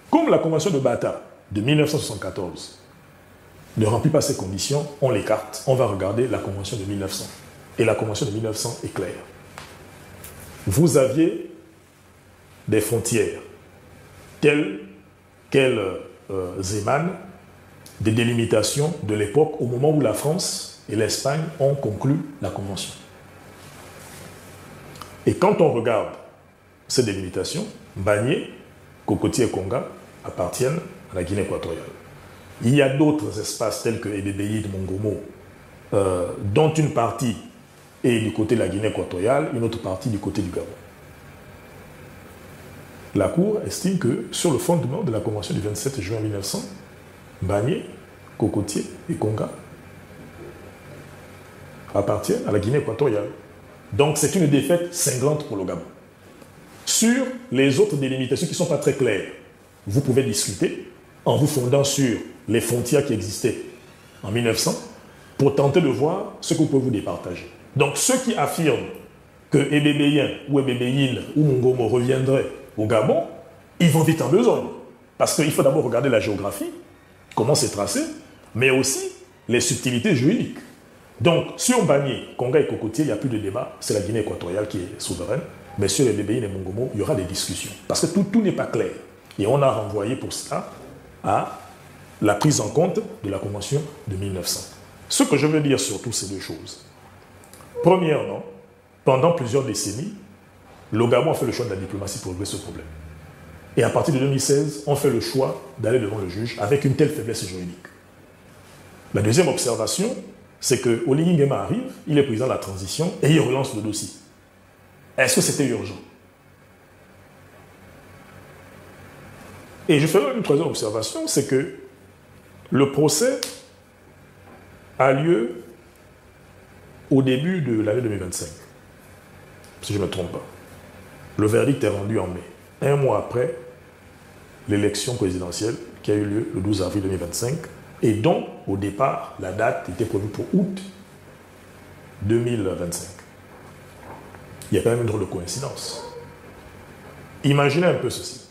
Comme la Convention de Bata de 1974 ne remplit pas ces conditions, on l'écarte. On va regarder la Convention de 1900. Et la Convention de 1900 est claire. Vous aviez des frontières telles qu'elles émanent des délimitations de l'époque au moment où la France et l'Espagne ont conclu la Convention. Et quand on regarde ces délimitations, Mbagné, Cocotier et Konga appartiennent à la Guinée équatoriale. Il y a d'autres espaces tels que Ebébéyi de Mongomo, dont une partie est du côté de la Guinée équatoriale, une autre partie du côté du Gabon. La Cour estime que, sur le fondement de la Convention du 27 juin 1900, Mbagné, Cocotier et Konga appartiennent à la Guinée équatoriale. Donc c'est une défaite cinglante pour le Gabon. Sur les autres délimitations qui ne sont pas très claires, vous pouvez discuter en vous fondant sur les frontières qui existaient en 1900 pour tenter de voir ce que vous pouvez vous départager. Donc ceux qui affirment que Ebébéien ou Ebébéine ou Mongomo reviendraient au Gabon, ils vont vite en besogne. Parce qu'il faut d'abord regarder la géographie, comment c'est tracé, mais aussi les subtilités juridiques. Donc, sur Mbagné, Konga et Cocotier, il n'y a plus de débat, c'est la Guinée équatoriale qui est souveraine, mais sur les Ebébéine et Mongomo, il y aura des discussions. Parce que tout n'est pas clair. Et on a renvoyé pour cela à la prise en compte de la Convention de 1900. Ce que je veux dire surtout, c'est deux choses. Premièrement, pendant plusieurs décennies, le Gabon a fait le choix de la diplomatie pour régler ce problème. Et à partir de 2016, on fait le choix d'aller devant le juge avec une telle faiblesse juridique. La deuxième observation, c'est que Oligui Nguema arrive, il est président de la transition et il relance le dossier. Est-ce que c'était urgent? Et je ferai une troisième observation, c'est que le procès a lieu au début de l'année 2025, si je ne me trompe pas. Le verdict est rendu en mai, un mois après l'élection présidentielle qui a eu lieu le 12 avril 2025 et dont, au départ, la date était prévue pour août 2025. Il y a quand même une drôle de coïncidence. Imaginez un peu ceci.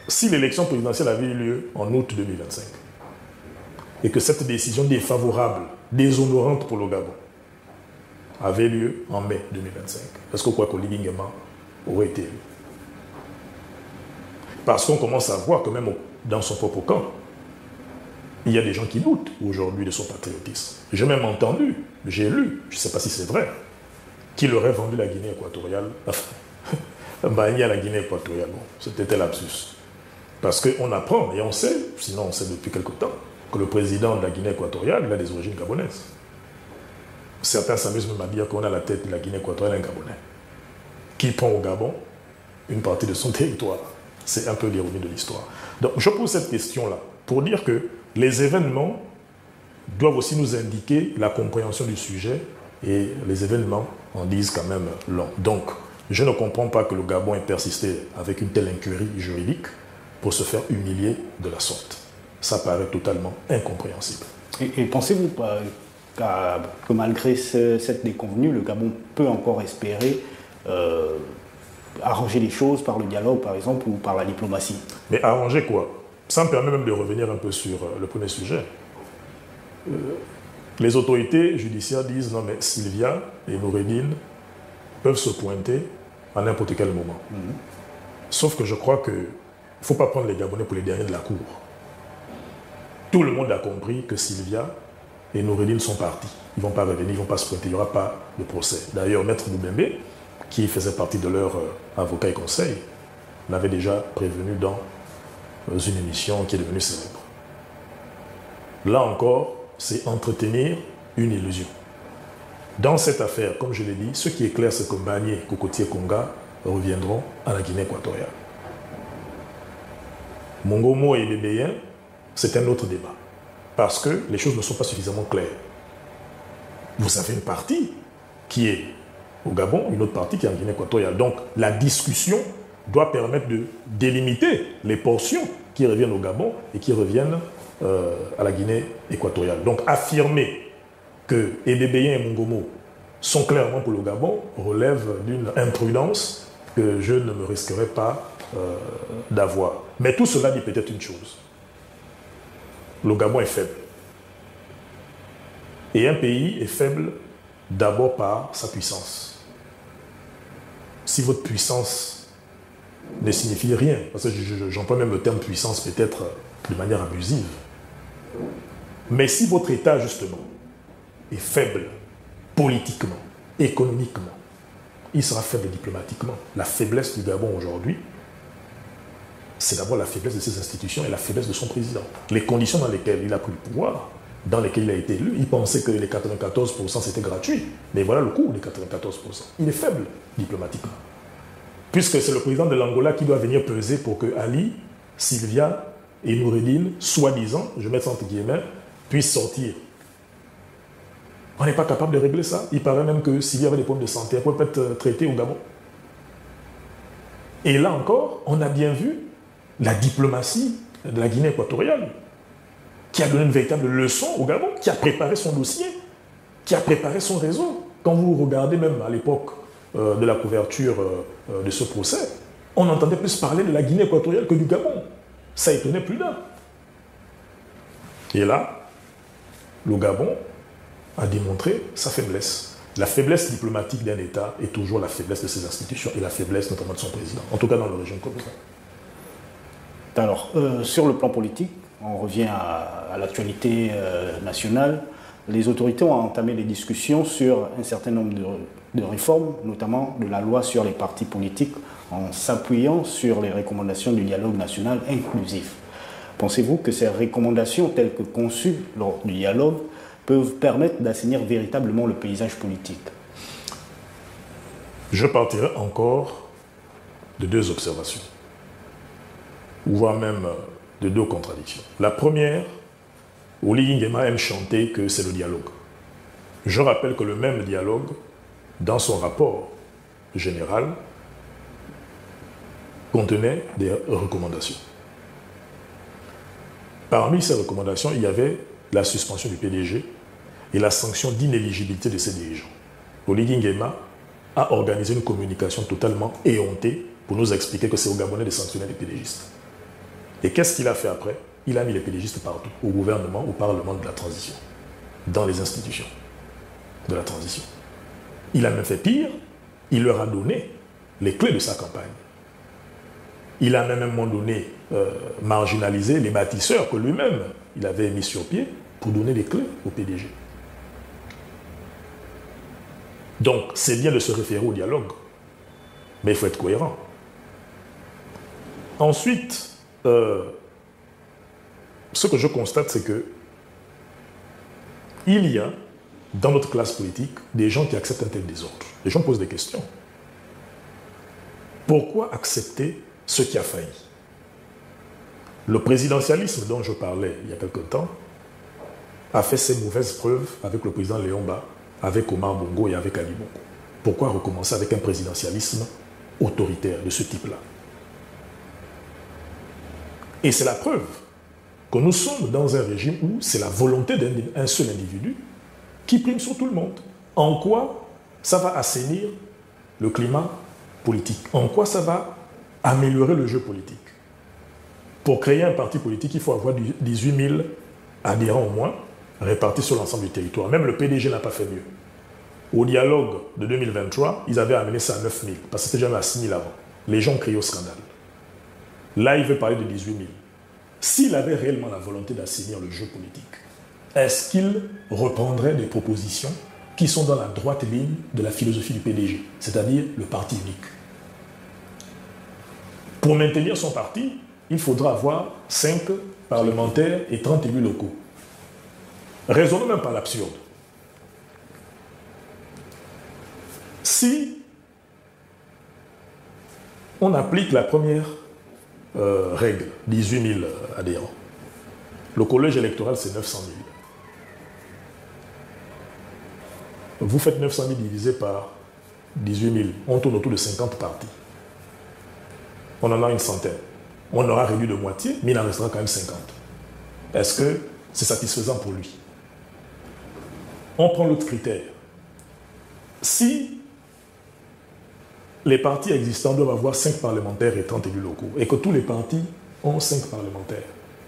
Si l'élection présidentielle avait eu lieu en août 2025 et que cette décision défavorable, déshonorante pour le Gabon, avait lieu en mai 2025, est-ce que quoi qu'Oligui Nguema aurait été élu? Parce qu'on commence à voir que même dans son propre camp, il y a des gens qui doutent aujourd'hui de son patriotisme. J'ai même entendu, j'ai lu, je ne sais pas si c'est vrai, qu'il aurait vendu la Guinée équatoriale, Mbagné à la Guinée équatoriale. Bon, c'était lapsus. Parce qu'on apprend, et on sait, sinon on sait depuis quelque temps, que le président de la Guinée équatoriale, il a des origines gabonaises. Certains s'amusent même à dire qu'on a la tête de la Guinée équatoriale un Gabonais, qui prend au Gabon une partie de son territoire. C'est un peu l'ironie de l'histoire. Donc je pose cette question-là pour dire que les événements doivent aussi nous indiquer la compréhension du sujet et les événements en disent quand même long. Donc je ne comprends pas que le Gabon ait persisté avec une telle incurie juridique pour se faire humilier de la sorte. Ça paraît totalement incompréhensible. Et pensez-vous que malgré cette déconvenue, le Gabon peut encore espérer arranger les choses par le dialogue, par exemple, ou par la diplomatie? Mais arranger quoi? Ça me permet même de revenir un peu sur le premier sujet. Les autorités judiciaires disent non mais Sylvia et Noureddine peuvent se pointer à n'importe quel moment. Sauf que je crois qu'il ne faut pas prendre les Gabonais pour les derniers de la cour. Tout le monde a compris que Sylvia et Noureddine sont partis. Ils ne vont pas revenir, ils ne vont pas se pointer, il n'y aura pas de procès. D'ailleurs, Maître Moubembe, qui faisait partie de leur avocat et conseil, l'avait déjà prévenu dans une émission qui est devenue célèbre. Là encore, c'est entretenir une illusion. Dans cette affaire, comme je l'ai dit, ce qui est clair, c'est que Mbagné, Cocotier et Konga reviendront à la Guinée équatoriale. Mongomo et Ebébéien, c'est un autre débat. Parce que les choses ne sont pas suffisamment claires. Vous avez une partie qui est au Gabon, une autre partie qui est en Guinée équatoriale. Donc la discussion doit permettre de délimiter les portions qui reviennent au Gabon et qui reviennent à la Guinée équatoriale. Donc affirmer que Ebébéien et Mongomo sont clairement pour le Gabon relève d'une imprudence que je ne me risquerai pas d'avoir. Mais tout cela dit peut-être une chose. Le Gabon est faible. Et un pays est faible d'abord par sa puissance. Si votre puissance ne signifie rien, parce que j'emploie même le terme puissance peut-être de manière abusive, mais si votre État justement est faible politiquement, économiquement, il sera faible diplomatiquement. La faiblesse du Gabon aujourd'hui, c'est d'abord la faiblesse de ses institutions et la faiblesse de son président. Les conditions dans lesquelles il a pris le pouvoir, dans lesquelles il a été élu, il pensait que les 94% c'était gratuit. Mais voilà le coût des 94%. Il est faible diplomatiquement. Puisque c'est le président de l'Angola qui doit venir peser pour que Ali, Sylvia et Noureddine, soi-disant, je mets ça entre guillemets, puissent sortir. On n'est pas capable de régler ça. Il paraît même que s'il y avait des problèmes de santé, elle ne pouvait pas être traitée au Gabon. Et là encore, on a bien vu la diplomatie de la Guinée équatoriale, qui a donné une véritable leçon au Gabon, qui a préparé son dossier, qui a préparé son réseau. Quand vous regardez même à l'époque de la couverture de ce procès, on entendait plus parler de la Guinée équatoriale que du Gabon. Ça étonnait plus d'un. Et là, le Gabon a démontré sa faiblesse. La faiblesse diplomatique d'un État est toujours la faiblesse de ses institutions et la faiblesse notamment de son président, en tout cas dans le régime comme ça. Alors, sur le plan politique, on revient à l'actualité nationale. Les autorités ont entamé des discussions sur un certain nombre de réformes, notamment de la loi sur les partis politiques, en s'appuyant sur les recommandations du dialogue national inclusif. Pensez-vous que ces recommandations, telles que conçues lors du dialogue, peuvent permettre d'assainir véritablement le paysage politique? Je partirai encore de deux observations, voire même de deux contradictions. La première, Oligui Nguema aime chanter que c'est le dialogue. Je rappelle que le même dialogue, dans son rapport général, contenait des recommandations. Parmi ces recommandations, il y avait la suspension du PDG et la sanction d'inéligibilité de ses dirigeants. Oligui Nguema a organisé une communication totalement éhontée pour nous expliquer que c'est aux Gabonais de sanctionner les PDGistes. Et qu'est-ce qu'il a fait après? Il a mis les PDGistes partout, au gouvernement, au Parlement de la transition, dans les institutions de la transition. Il a même fait pire, il leur a donné les clés de sa campagne. Il a même à un moment donné marginalisé les bâtisseurs que lui-même il avait mis sur pied pour donner les clés au PDG. Donc, c'est bien de se référer au dialogue, mais il faut être cohérent. Ensuite, ce que je constate, c'est que il y a, dans notre classe politique, des gens qui acceptent un tel désordre. Les gens posent des questions. Pourquoi accepter ce qui a failli? Le présidentialisme dont je parlais il y a quelque temps a fait ses mauvaises preuves avec le président Léon Ba, avec Omar Bongo et avec Ali Bongo. Pourquoi recommencer avec un présidentialisme autoritaire de ce type-là? Et c'est la preuve que nous sommes dans un régime où c'est la volonté d'un seul individu qui prime sur tout le monde. En quoi ça va assainir le climat politique? En quoi ça va améliorer le jeu politique? Pour créer un parti politique, il faut avoir 18 000 adhérents au moins, répartis sur l'ensemble du territoire. Même le PDG n'a pas fait mieux. Au dialogue de 2023, ils avaient amené ça à 9 000, parce que c'était jamais à 6 000 avant. Les gens crient au scandale. Là, il veut parler de 18 000. S'il avait réellement la volonté d'assainir le jeu politique, est-ce qu'il reprendrait des propositions qui sont dans la droite ligne de la philosophie du PDG, c'est-à-dire le parti unique? Pour maintenir son parti, il faudra avoir 5 parlementaires et 30 élus locaux. Raisonnons même par l'absurde. Si on applique la première règle, 18 000 adhérents, le collège électoral c'est 900 000. Vous faites 900 000 divisé par 18 000, on tourne autour de 50 partis. On en a une centaine. On aura réduit de moitié, mais il en restera quand même 50. Est-ce que c'est satisfaisant pour lui? On prend l'autre critère. Si les partis existants doivent avoir 5 parlementaires et 30 élus locaux, et que tous les partis ont 5 parlementaires,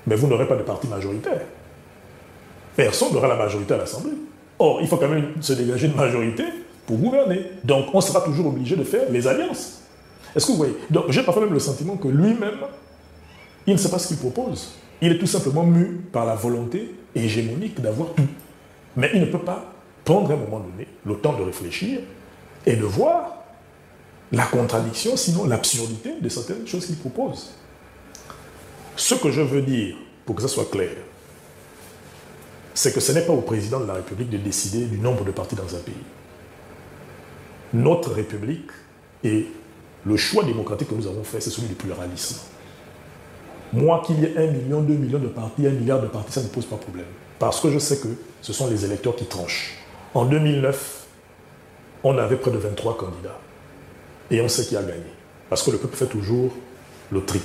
mais vous n'aurez pas de parti majoritaire. Personne n'aura la majorité à l'Assemblée. Or, il faut quand même se dégager une majorité pour gouverner. Donc, on sera toujours obligé de faire les alliances. Est-ce que vous voyez? Donc, j'ai parfois même le sentiment que lui-même, il ne sait pas ce qu'il propose. Il est tout simplement mu par la volonté hégémonique d'avoir tout. Mais il ne peut pas prendre à un moment donné le temps de réfléchir et de voir la contradiction, sinon l'absurdité de certaines choses qu'il propose. Ce que je veux dire, pour que ça soit clair, c'est que ce n'est pas au président de la République de décider du nombre de partis dans un pays. Notre République et le choix démocratique que nous avons fait, c'est celui du pluralisme. Moi, qu'il y ait 1 million, 2 millions de partis, 1 milliard de partis, ça ne pose pas de problème. Parce que je sais que ce sont les électeurs qui tranchent. En 2009, on avait près de 23 candidats. Et on sait qui a gagné. Parce que le peuple fait toujours le tri.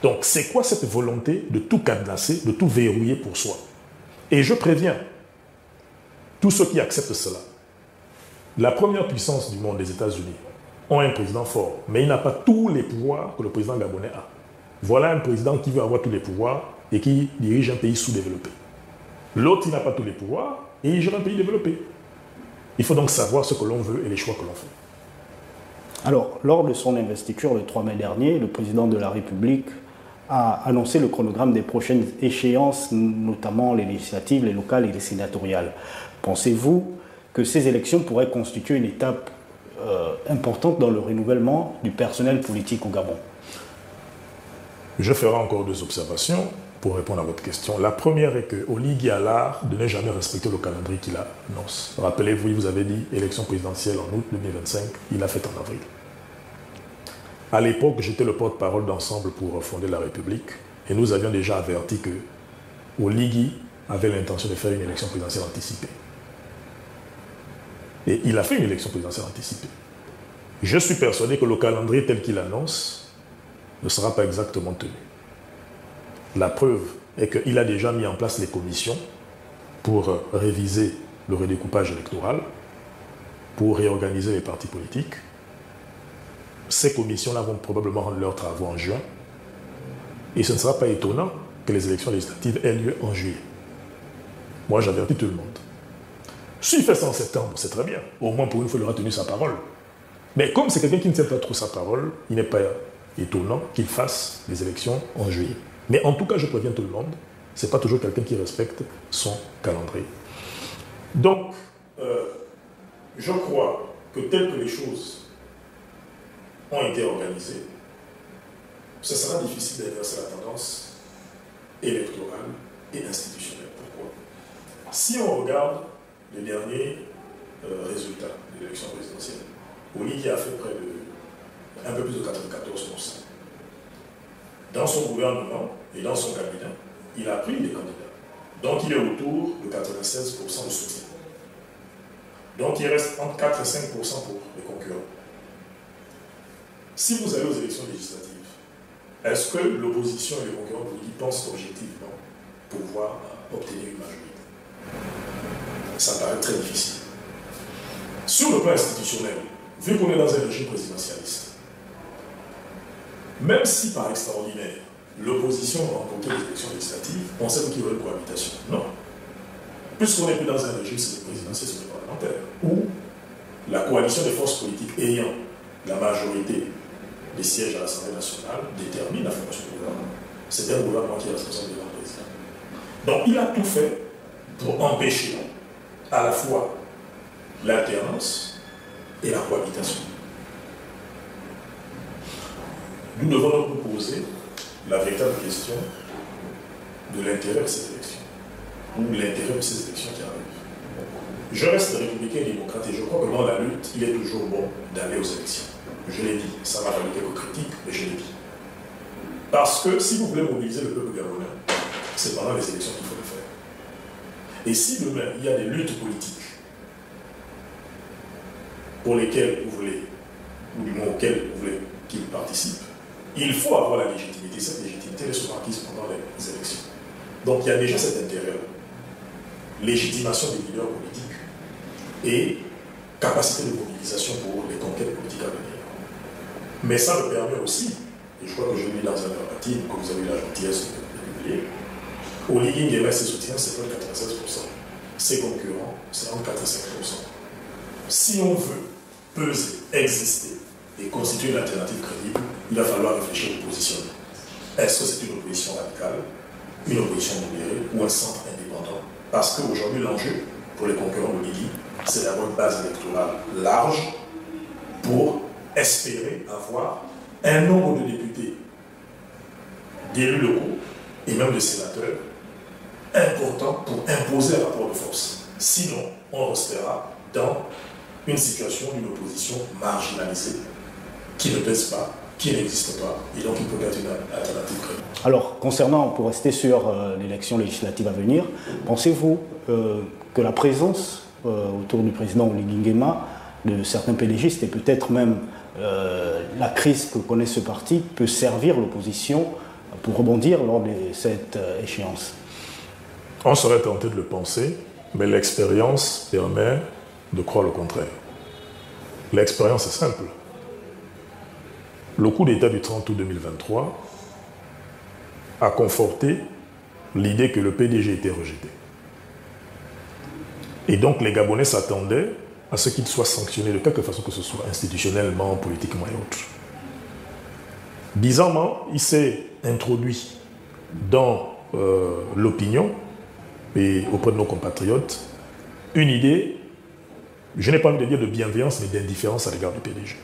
Donc, c'est quoi cette volonté de tout cadenasser, de tout verrouiller pour soi? Et je préviens tous ceux qui acceptent cela. La première puissance du monde, les États-Unis, ont un président fort, mais il n'a pas tous les pouvoirs que le président gabonais a. Voilà un président qui veut avoir tous les pouvoirs et qui dirige un pays sous-développé. L'autre, il n'a pas tous les pouvoirs et il gère un pays développé. Il faut donc savoir ce que l'on veut et les choix que l'on fait. Alors, lors de son investiture le 3 mai dernier, le président de la République a annoncé le chronogramme des prochaines échéances, notamment les législatives, les locales et les sénatoriales. Pensez-vous que ces élections pourraient constituer une étape importante dans le renouvellement du personnel politique au Gabon? Je ferai encore 2 observations pour répondre à votre question. La première est qu'au Ligue a l'art de ne jamais respecter le calendrier qu'il annonce. Rappelez-vous, il vous avait dit élection présidentielle en août 2025, il l'a fait en avril. À l'époque, j'étais le porte-parole d'Ensemble pour fonder la République et nous avions déjà averti que Oligui avait l'intention de faire une élection présidentielle anticipée. Et il a fait une élection présidentielle anticipée. Je suis persuadé que le calendrier tel qu'il annonce ne sera pas exactement tenu. La preuve est qu'il a déjà mis en place les commissions pour réviser le redécoupage électoral, pour réorganiser les partis politiques. Ces commissions-là vont probablement rendre leurs travaux en juin. Et ce ne sera pas étonnant que les élections législatives aient lieu en juillet. Moi, j'avertis tout le monde. S'il fait ça en septembre, c'est très bien. Au moins, pour une fois, il aura tenu sa parole. Mais comme c'est quelqu'un qui ne tient pas trop sa parole, il n'est pas étonnant qu'il fasse les élections en juillet. Mais en tout cas, je préviens tout le monde, ce n'est pas toujours quelqu'un qui respecte son calendrier. Donc, je crois que tel que les choses ont été organisées, ce sera difficile d'inverser la tendance électorale et institutionnelle. Pourquoi? Si on regarde les derniers résultats de l'élection présidentielle, Oligui a fait près de un peu plus de 94%. Dans son gouvernement et dans son cabinet, il a pris des candidats. Donc il est autour de 96% de soutien. Donc il reste entre 4 et 5% pour les concurrents. Si vous allez aux élections législatives, est-ce que l'opposition et les concurrents politiques pensent objectivement pouvoir obtenir une majorité? Ça paraît très difficile. Sur le plan institutionnel, vu qu'on est dans un régime présidentialiste, même si par extraordinaire, l'opposition va remporter les élections législatives, on sait qu'il y aura une cohabitation. Non. Puisqu'on n'est plus dans un régime, c'est le présidentiel, c'est le parlementaire, où la coalition des forces politiques ayant la majorité des sièges à l'Assemblée nationale détermine la formation du gouvernement. C'est un gouvernement qui est responsable devant le président. Donc il a tout fait pour empêcher à la fois l'alternance et la cohabitation. Nous devons donc nous poser la véritable question de l'intérêt de ces élections, ou l'intérêt de ces élections qui arrivent. Je reste républicain et démocrate et je crois que dans la lutte, il est toujours bon d'aller aux élections. Je l'ai dit, ça m'a valu quelques critiques, mais je l'ai dit. Parce que si vous voulez mobiliser le peuple gabonais, c'est pendant les élections qu'il faut le faire. Et si demain, il y a des luttes politiques pour lesquelles vous voulez, ou du moins auxquelles vous voulez qu'ils participent, il faut avoir la légitimité. Cette légitimité est souvent acquise pendant les élections. Donc il y a déjà cet intérêt-là. Légitimation des leaders politiques et capacité de mobilisation pour les conquêtes politiques à venir. Mais ça me permet aussi, et je crois que je lis dans un verbatim que vous avez eu la gentillesse de publier, Oligui Nguema et ses soutiens, c'est pas 96%. Ses concurrents, c'est entre 4 et 5%. Si on veut peser, exister et constituer une alternative crédible, il va falloir réfléchir au positionnement. Est-ce que c'est une opposition radicale, une opposition modérée ou un centre indépendant? Parce qu'aujourd'hui, l'enjeu pour les concurrents de Oligui, c'est d'avoir une base électorale large pour espérer avoir un nombre de députés d'élus locaux et même de sénateurs importants pour imposer un rapport de force. Sinon, on restera dans une situation d'une opposition marginalisée qui ne pèse pas, qui n'existe pas, et donc il peut être une alternative crédible. Alors, concernant, pour rester sur l'élection législative à venir, pensez-vous que la présence autour du président Oligui Nguema de certains PDGistes et peut-être même la crise que connaît ce parti peut servir l'opposition pour rebondir lors de cette échéance? On serait tenté de le penser, mais l'expérience permet de croire le contraire. L'expérience est simple. Le coup d'État du 30 août 2023 a conforté l'idée que le PDG était rejeté. Et donc les Gabonais s'attendaient à ce qu'il soit sanctionné de quelque façon que ce soit, institutionnellement, politiquement et autres. Bizarrement, il s'est introduit dans l'opinion et auprès de nos compatriotes une idée, je n'ai pas envie de dire de bienveillance, mais d'indifférence à l'égard du PDG.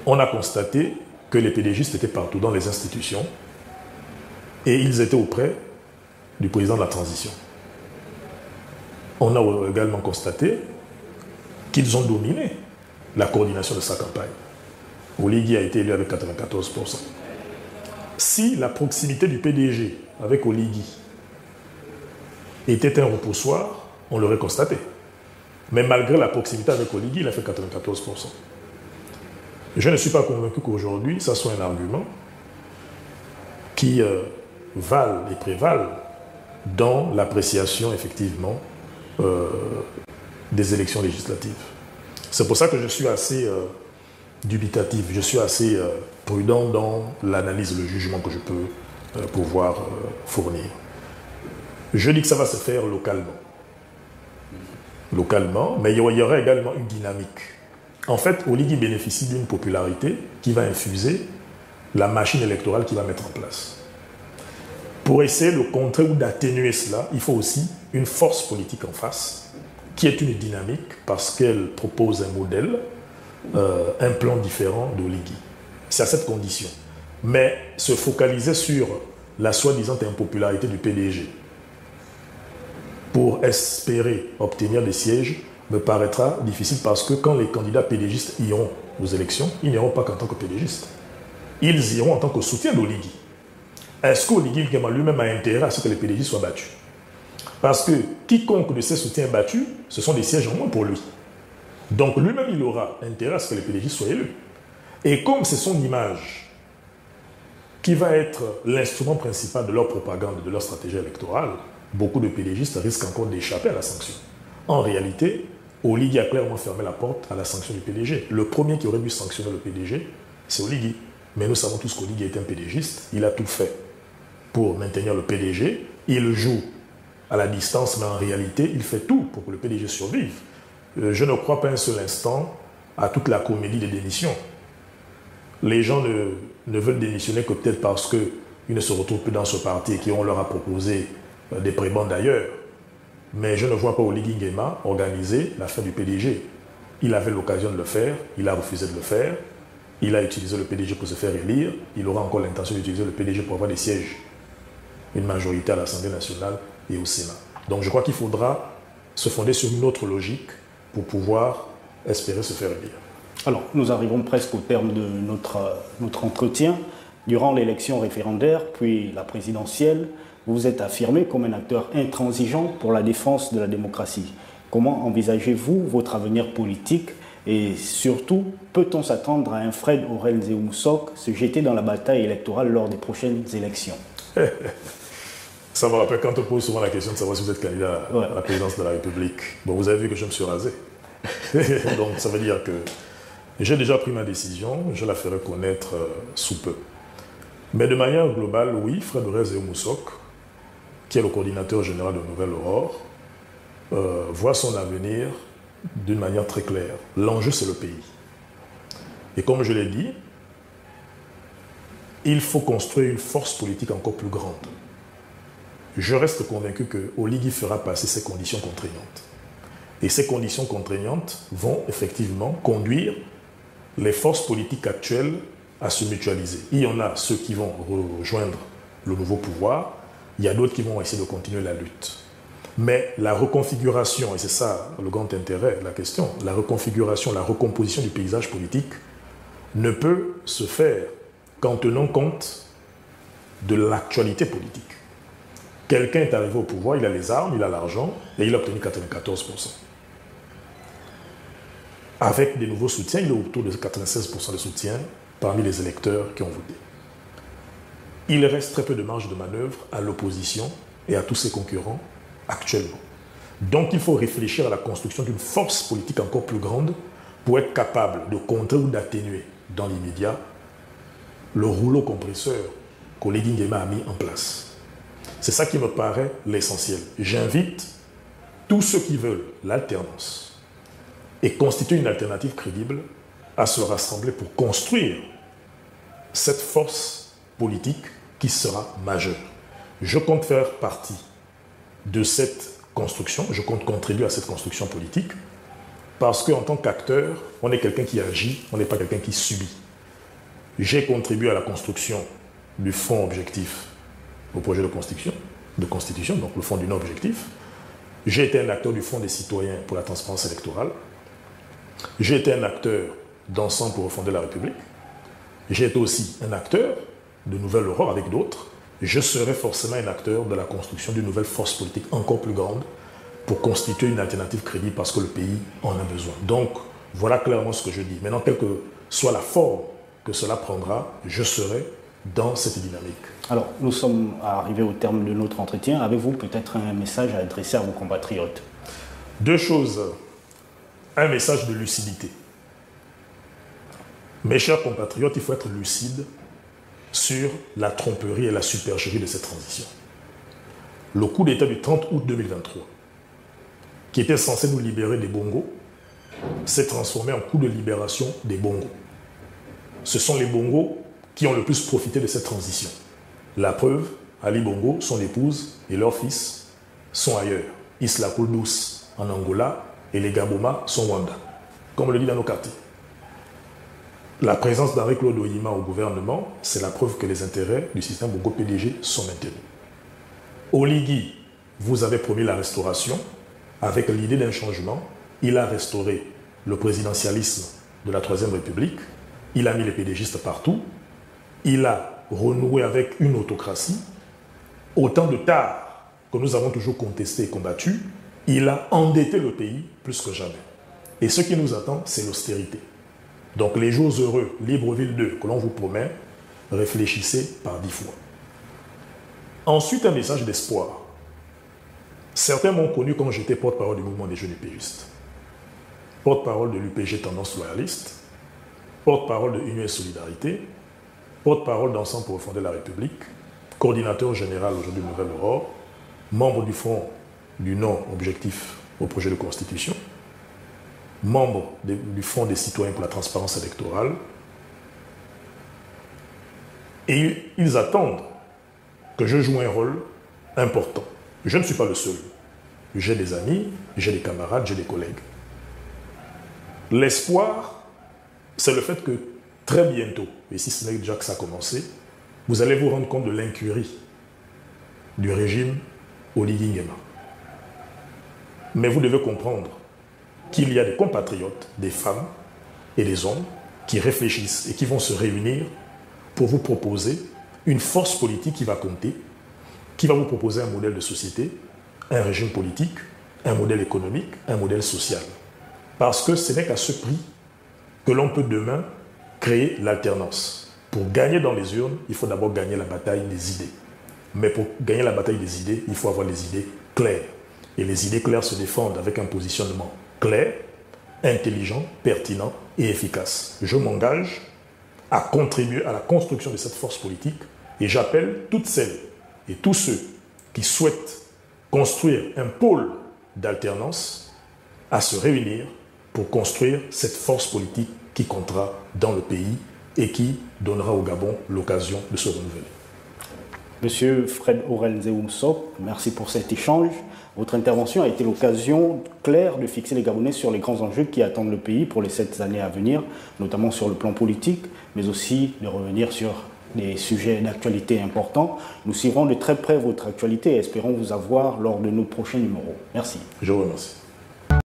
On a constaté que les PDGistes étaient partout dans les institutions et ils étaient auprès du président de la transition. On a également constaté qu'ils ont dominé la coordination de sa campagne. Oligui a été élu avec 94%. Si la proximité du PDG avec Oligui était un repoussoir, on l'aurait constaté. Mais malgré la proximité avec Oligui, il a fait 94%. Je ne suis pas convaincu qu'aujourd'hui, ça soit un argument qui vale et prévale dans l'appréciation, effectivement, des élections législatives. C'est pour ça que je suis assez dubitatif, je suis assez prudent dans l'analyse, le jugement que je peux pouvoir fournir. Je dis que ça va se faire localement. Localement, mais il y aura également une dynamique. En fait, Oligui bénéficie d'une popularité qui va infuser la machine électorale qu'il va mettre en place. Pour essayer de contrer ou d'atténuer cela, il faut aussi une force politique en face, qui est une dynamique parce qu'elle propose un modèle, un plan différent d'Oligui. C'est à cette condition. Mais se focaliser sur la soi-disant impopularité du PDG pour espérer obtenir des sièges me paraîtra difficile parce que quand les candidats PDGistes iront aux élections, ils n'iront pas qu'en tant que PDGistes. Ils iront en tant que soutien d'Oligui. Est-ce qu'Oligui lui-même a intérêt à ce que les PDGistes soient battus? Parce que quiconque de ses soutiens battus, ce sont des sièges en moins pour lui. Donc lui-même, il aura intérêt à ce que les PDGistes soient élus. Et comme c'est son image qui va être l'instrument principal de leur propagande, de leur stratégie électorale, beaucoup de PDGistes risquent encore d'échapper à la sanction. En réalité, Oligui a clairement fermé la porte à la sanction du PDG. Le premier qui aurait dû sanctionner le PDG, c'est Oligui. Mais nous savons tous qu'Oligui est un PDGiste. Il a tout fait pour maintenir le PDG. Il joue à la distance, mais en réalité, il fait tout pour que le PDG survive. Je ne crois pas un seul instant à toute la comédie des démissions. Les gens ne veulent démissionner que peut-être parce qu'ils ne se retrouvent plus dans ce parti et qu'on leur a proposé des prébendes d'ailleurs. Mais je ne vois pas Oligui Nguema organiser la fin du PDG. Il avait l'occasion de le faire, il a refusé de le faire. Il a utilisé le PDG pour se faire élire. Il aura encore l'intention d'utiliser le PDG pour avoir des sièges, une majorité à l'Assemblée nationale et au Sénat. Donc je crois qu'il faudra se fonder sur une autre logique pour pouvoir espérer se faire élire. Alors, nous arrivons presque au terme de notre entretien. Durant l'élection référendaire, puis la présidentielle, vous vous êtes affirmé comme un acteur intransigeant pour la défense de la démocratie. Comment envisagez-vous votre avenir politique? Et surtout, peut-on s'attendre à un Fred Oreilles-Zéhou-Moussok se jeter dans la bataille électorale lors des prochaines élections? Ça me rappelle quand on pose souvent la question de savoir si vous êtes candidat à la présidence de la République. Bon, vous avez vu que je me suis rasé. Donc ça veut dire que j'ai déjà pris ma décision, je la ferai connaître sous peu. Mais de manière globale, oui, Fred Oreilles-Zéhou-Moussok, qui est le coordinateur général de Nouvelle Aurore, voit son avenir d'une manière très claire. L'enjeu, c'est le pays. Et comme je l'ai dit, il faut construire une force politique encore plus grande. Je reste convaincu que Oligui fera passer ces conditions contraignantes. Et ces conditions contraignantes vont effectivement conduire les forces politiques actuelles à se mutualiser. Il y en a ceux qui vont rejoindre le nouveau pouvoir, il y a d'autres qui vont essayer de continuer la lutte. Mais la reconfiguration, et c'est ça le grand intérêt de la question, la reconfiguration, la recomposition du paysage politique ne peut se faire qu'en tenant compte de l'actualité politique. Quelqu'un est arrivé au pouvoir, il a les armes, il a l'argent, et il a obtenu 94%. Avec des nouveaux soutiens, il est autour de 96% de soutien parmi les électeurs qui ont voté. Il reste très peu de marge de manœuvre à l'opposition et à tous ses concurrents actuellement. Donc il faut réfléchir à la construction d'une force politique encore plus grande pour être capable de contrer ou d'atténuer dans l'immédiat le rouleau compresseur qu'Oligui Nguema a mis en place. C'est ça qui me paraît l'essentiel. J'invite tous ceux qui veulent l'alternance et constituer une alternative crédible à se rassembler pour construire cette force politique qui sera majeure. Je compte faire partie de cette construction, je compte contribuer à cette construction politique parce qu'en tant qu'acteur, on est quelqu'un qui agit, on n'est pas quelqu'un qui subit. J'ai contribué à la construction du fonds objectif au projet de constitution, donc le fonds du non-objectif. J'ai été un acteur du Fonds des citoyens pour la transparence électorale. J'ai été un acteur d'Ensemble pour refonder la République. J'ai été aussi un acteur de Nouvelle Aurore avec d'autres. Je serai forcément un acteur de la construction d'une nouvelle force politique encore plus grande pour constituer une alternative crédible parce que le pays en a besoin. Donc, voilà clairement ce que je dis. Maintenant, quelle que soit la forme que cela prendra, je serai dans cette dynamique. Alors, nous sommes arrivés au terme de notre entretien. Avez-vous peut-être un message à adresser à vos compatriotes? Deux choses. Un message de lucidité. Mes chers compatriotes, il faut être lucide sur la tromperie et la supercherie de cette transition. Le coup d'État du 30 août 2023, qui était censé nous libérer des Bongos, s'est transformé en coup de libération des Bongos. Ce sont les Bongos qui ont le plus profité de cette transition. La preuve, Ali Bongo, son épouse et leur fils sont ailleurs. Isla Kouldous en Angola et les Gaboma sont au Rwanda, comme on le dit dans nos quartiers. La présence d'Henri-Claude Oyima au gouvernement, c'est la preuve que les intérêts du système Bongo PDG sont maintenus. Oligui, vous avez promis la restauration avec l'idée d'un changement. Il a restauré le présidentialisme de la Troisième République. Il a mis les PDGistes partout. Il a renoué avec une autocratie. Autant de tares que nous avons toujours contesté et combattu, il a endetté le pays plus que jamais. Et ce qui nous attend, c'est l'austérité. Donc les jours heureux, Libreville 2, que l'on vous promet, réfléchissez par 10 fois. Ensuite, un message d'espoir. Certains m'ont connu quand j'étais porte-parole du mouvement des jeunes UPGistes, porte-parole de l'UPG Tendance Loyaliste, porte-parole de Union et Solidarité, porte-parole d'Ensemble pour refonder la République, coordinateur général aujourd'hui de Nouvelle Aurore, membre du Fonds du non-objectif au projet de constitution, membre du Fonds des citoyens pour la transparence électorale. Et ils attendent que je joue un rôle important. Je ne suis pas le seul. J'ai des amis, j'ai des camarades, j'ai des collègues. L'espoir, c'est le fait que très bientôt, et si ce n'est déjà que ça a commencé, vous allez vous rendre compte de l'incurie du régime Oligui Nguema. Mais vous devez comprendre qu'il y a des compatriotes, des femmes et des hommes qui réfléchissent et qui vont se réunir pour vous proposer une force politique qui va compter, qui va vous proposer un modèle de société, un régime politique, un modèle économique, un modèle social. Parce que ce n'est qu'à ce prix que l'on peut demain créer l'alternance. Pour gagner dans les urnes, il faut d'abord gagner la bataille des idées. Mais pour gagner la bataille des idées, il faut avoir les idées claires. Et les idées claires se défendent avec un positionnement clair, intelligent, pertinent et efficace. Je m'engage à contribuer à la construction de cette force politique et j'appelle toutes celles et tous ceux qui souhaitent construire un pôle d'alternance à se réunir pour construire cette force politique qui comptera dans le pays et qui donnera au Gabon l'occasion de se renouveler. Monsieur Fred Aurel Nzéoum Sop, merci pour cet échange. Votre intervention a été l'occasion claire de fixer les Gabonais sur les grands enjeux qui attendent le pays pour les 7 années à venir, notamment sur le plan politique, mais aussi de revenir sur des sujets d'actualité importants. Nous suivrons de très près votre actualité et espérons vous avoir lors de nos prochains numéros. Merci. Je vous remercie.